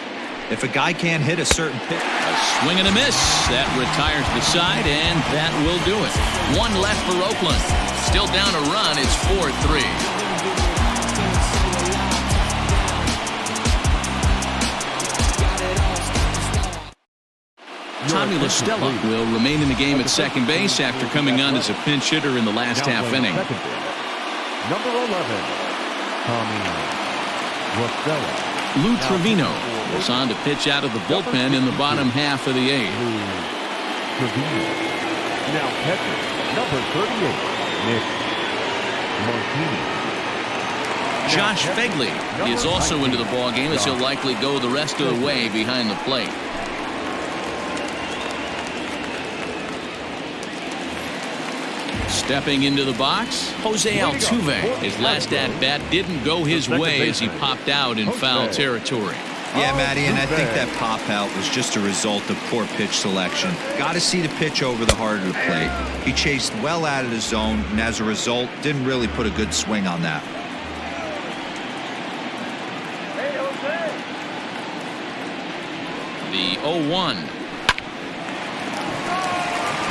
If a guy can't hit a certain pitch. A swing and a miss. That retires the side, and that will do it. One left for Oakland. Still down a run. It's 4-3. Tommy La Stella will remain in the game at second base after coming on as a pinch hitter in the last half inning. Number 11, Tommy La Stella. Lou Trevino was on to pitch out of the bullpen in the bottom half of the eighth. Now catcher, number 38, Nick Martini. Josh Fegley is also into the ballgame as he'll likely go the rest of the way behind the plate. Stepping into the box, Jose Altuve. His last at-bat didn't go his way as he popped out in foul territory. Yeah, Matty, and I think that pop-out was just a result of poor pitch selection. Got to see the pitch over the heart of the plate. He chased well out of the zone, and as a result, didn't really put a good swing on that. The 0-1.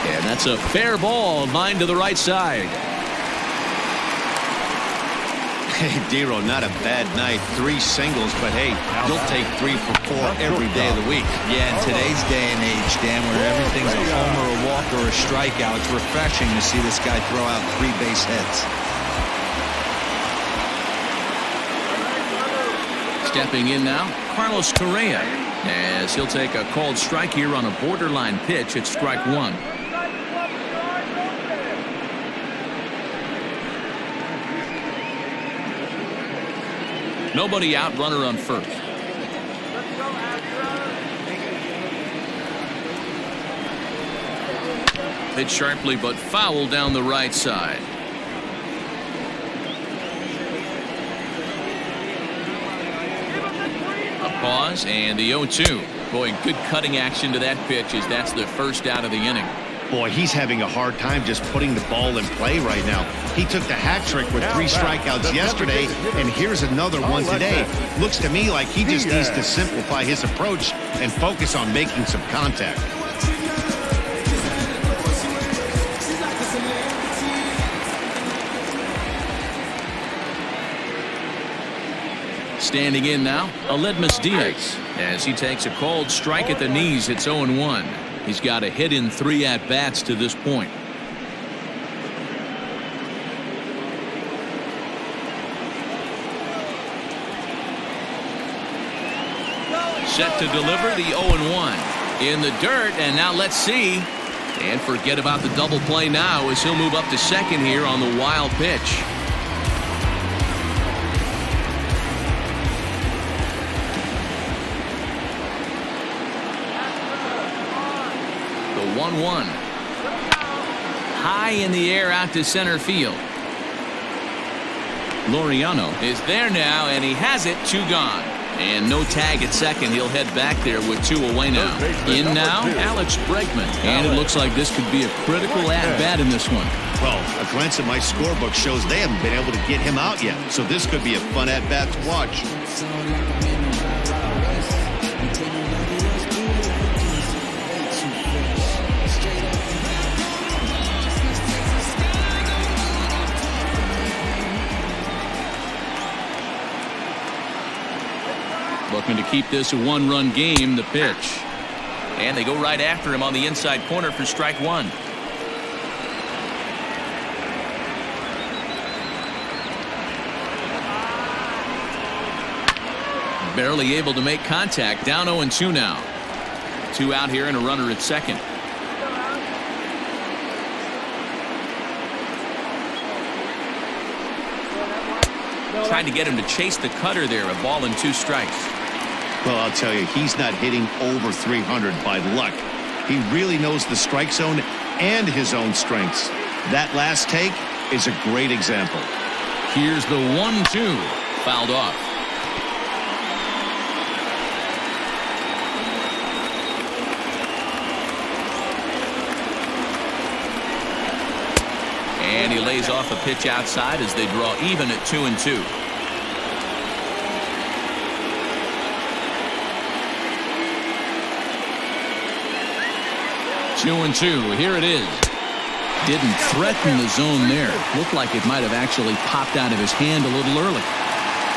And that's a fair ball, line to the right side. Hey, Dero, not a bad night. 3 singles, but hey, you'll take 3 for 4 every day of the week. Yeah, in today's day and age, Dan, where everything's a homer, a walk, or a strikeout, it's refreshing to see this guy throw out 3 base hits. Stepping in now, Carlos Correa, as he'll take a called strike here on a borderline pitch at strike 1. Nobody out, runner on first. Hit sharply but foul down the right side. A pause and the 0-2. Boy, good cutting action to that pitch as that's the first out of the inning. Boy, he's having a hard time just putting the ball in play right now. He took the hat trick with 3 strikeouts yesterday, and here's another one today. Looks to me like he just needs to simplify his approach and focus on making some contact. Standing in now, Aledmus Diaz, as he takes a called strike at the knees. It's 0-1. He's got a hit in 3 at-bats to this point. Set to deliver the 0-1 in the dirt, and now let's see. And forget about the double play now as he'll move up to second here on the wild pitch. The 1-1. High in the air out to center field. Laureano is there now, and he has it. 2 gone. And no tag at second. He'll head back there with 2 away now. In now, Alex Bregman. And it looks like this could be a critical at-bat in this one. Well, a glance at my scorebook shows they haven't been able to get him out yet. So this could be a fun at-bat to watch. Looking to keep this a 1-run game. The pitch. And they go right after him on the inside corner for strike 1. Barely able to make contact. Down 0-2 now. 2 out here and a runner at second. Tried to get him to chase the cutter there. A ball and 2 strikes. Well, I'll tell you, he's not hitting over 300 by luck. He really knows the strike zone and his own strengths. That last take is a great example. Here's the 1-2. Fouled off. And he lays off a pitch outside as they draw even at 2-2. 2-2. Here it is. Didn't threaten the zone there. Looked like it might have actually popped out of his hand a little early.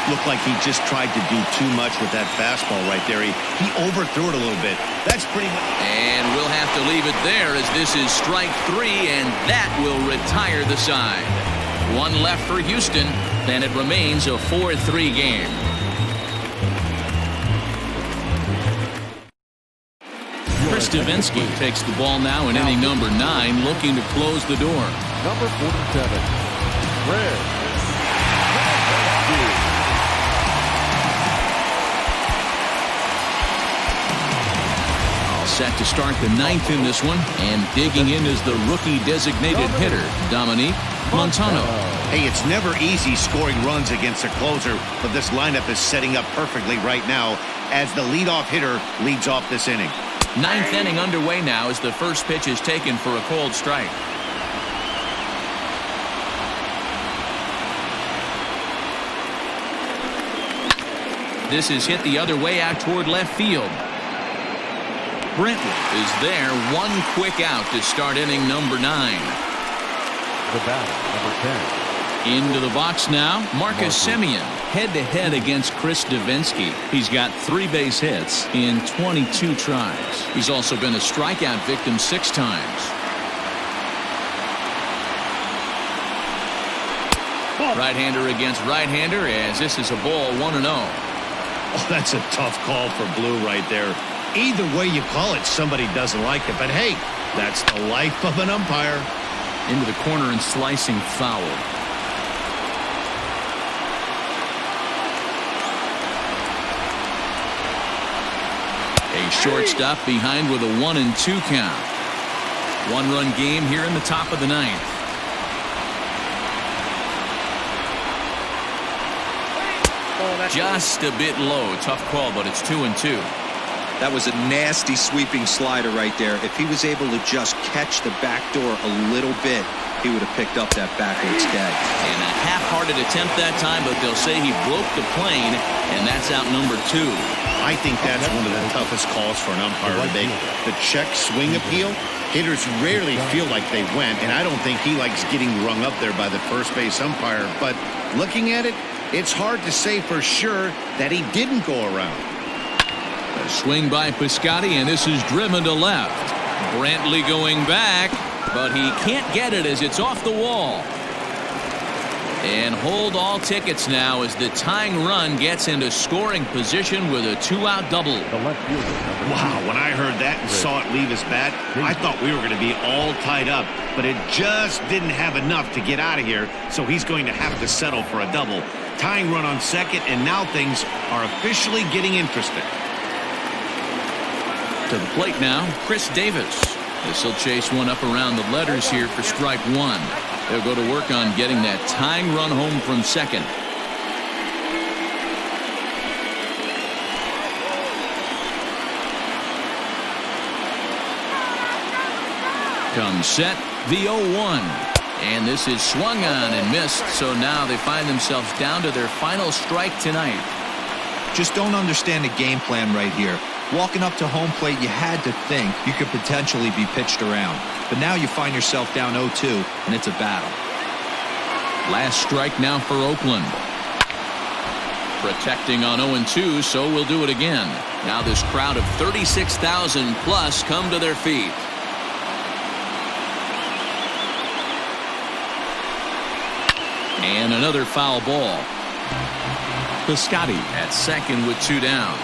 Looked like he just tried to do too much with that fastball right there. He overthrew it a little bit. That's pretty much. And we'll have to leave it there as this is strike 3, and that will retire the side. One left for Houston, then it remains a 4-3 game. Chris Davinsky takes the ball now in inning number 9, looking to close the door. Number 47, Red. All set to start the 9th in this one, and digging in is the rookie designated hitter, Dominique Montano. Hey, it's never easy scoring runs against a closer, but this lineup is setting up perfectly right now as the leadoff hitter leads off this inning. 9th inning underway now as the first pitch is taken for a cold strike. This is hit the other way out toward left field. Brentwood is there, one quick out to start inning number 9. The batter, number 10. Into the box now, Marcus Semien, head-to-head against Chris Davinsky. He's got 3 base hits in 22 tries. He's also been a strikeout victim 6 times. Right-hander against right-hander as this is a ball 1-0. Oh, that's a tough call for Blue right there. Either way you call it, somebody doesn't like it. But hey, that's the life of an umpire. Into the corner and slicing foul. A shortstop behind with a 1-2 count. 1-run game here in the top of the 9th. Just a bit low. Tough call, but it's 2-2. That was a nasty sweeping slider right there. If he was able to just catch the back door a little bit, he would have picked up that backwards catch. And a half-hearted attempt that time, but they'll say he broke the plane, and that's out number 2. I think that's one of the toughest calls for an umpire to make. The check swing appeal. Hitters rarely feel like they went, and I don't think he likes getting rung up there by the first base umpire. But looking at it, it's hard to say for sure that he didn't go around. A swing by Piscotty, and this is driven to left. Brantley going back, but he can't get it as it's off the wall. And hold all tickets now as the tying run gets into scoring position with a 2-out double. Wow, when I heard that and saw it leave his bat, I thought we were going to be all tied up, but it just didn't have enough to get out of here, so he's going to have to settle for a double. Tying run on second, and now things are officially getting interesting. To the plate now, Chris Davis. This will chase one up around the letters here for strike 1. They'll go to work on getting that tying run home from second. Comes set, the 0-1. And this is swung on and missed, so now they find themselves down to their final strike tonight. Just don't understand the game plan right here. Walking up to home plate, you had to think you could potentially be pitched around. But now you find yourself down 0-2, and it's a battle. Last strike now for Oakland. Protecting on 0-2, so we'll do it again. Now this crowd of 36,000 plus come to their feet. And another foul ball. Piscotty at second with 2 down.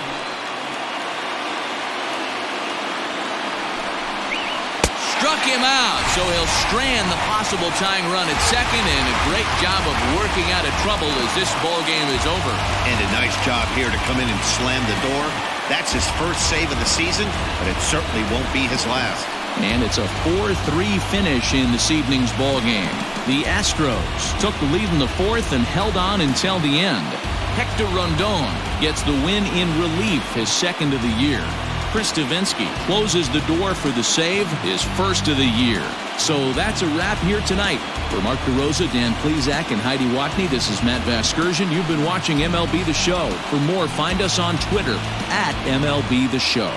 Struck him out, so he'll strand the possible tying run at second, and a great job of working out of trouble as this ball game is over. And a nice job here to come in and slam the door. That's his first save of the season, but it certainly won't be his last. And it's a 4-3 finish in this evening's ball game. The Astros took the lead in the 4th and held on until the end. Hector Rondon gets the win in relief, his second of the year. Chris Davinsky closes the door for the save, his first of the year. So that's a wrap here tonight. For Mark DeRosa, Dan Plesac, and Heidi Watney, this is Matt Vasgersian. You've been watching MLB The Show. For more, find us on Twitter @MLB The Show.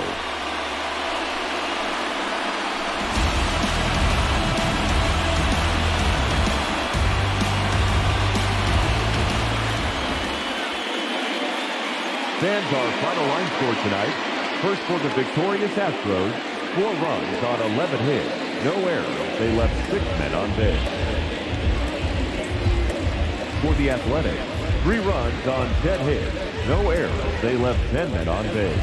Fans, our final line score tonight. First for the victorious Astros, 4 runs on 11 hits, no errors. They left 6 men on base. For the Athletics, 3 runs on 10 hits, no errors. They left 10 men on base.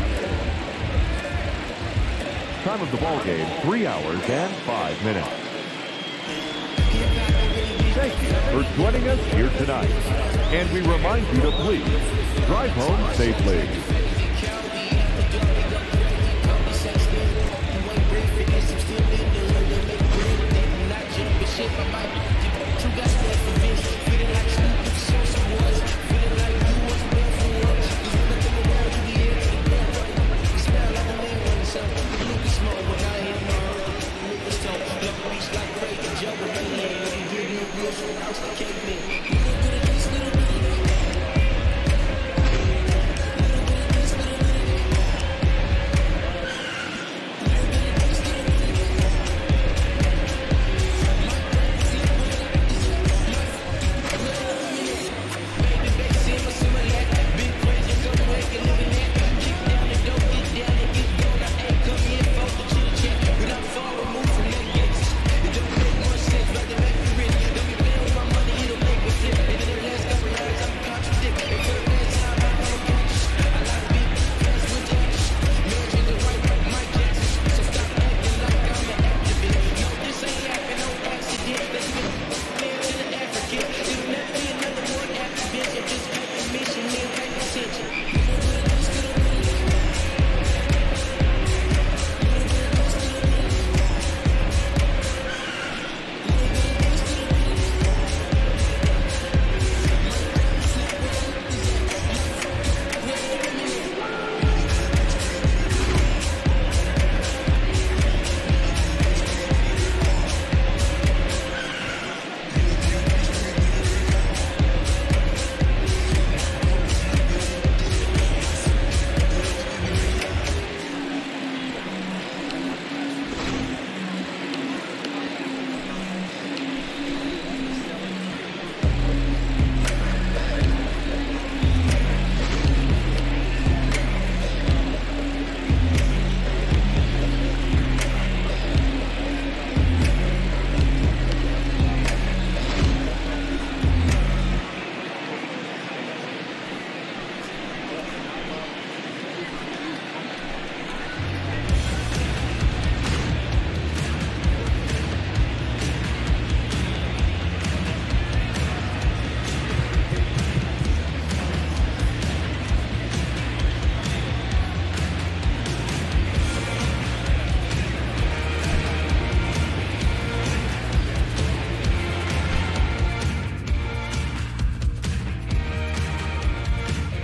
Time of the ball game, 3 hours and 5 minutes. Thank you for joining us here tonight. And we remind you to please drive home safely.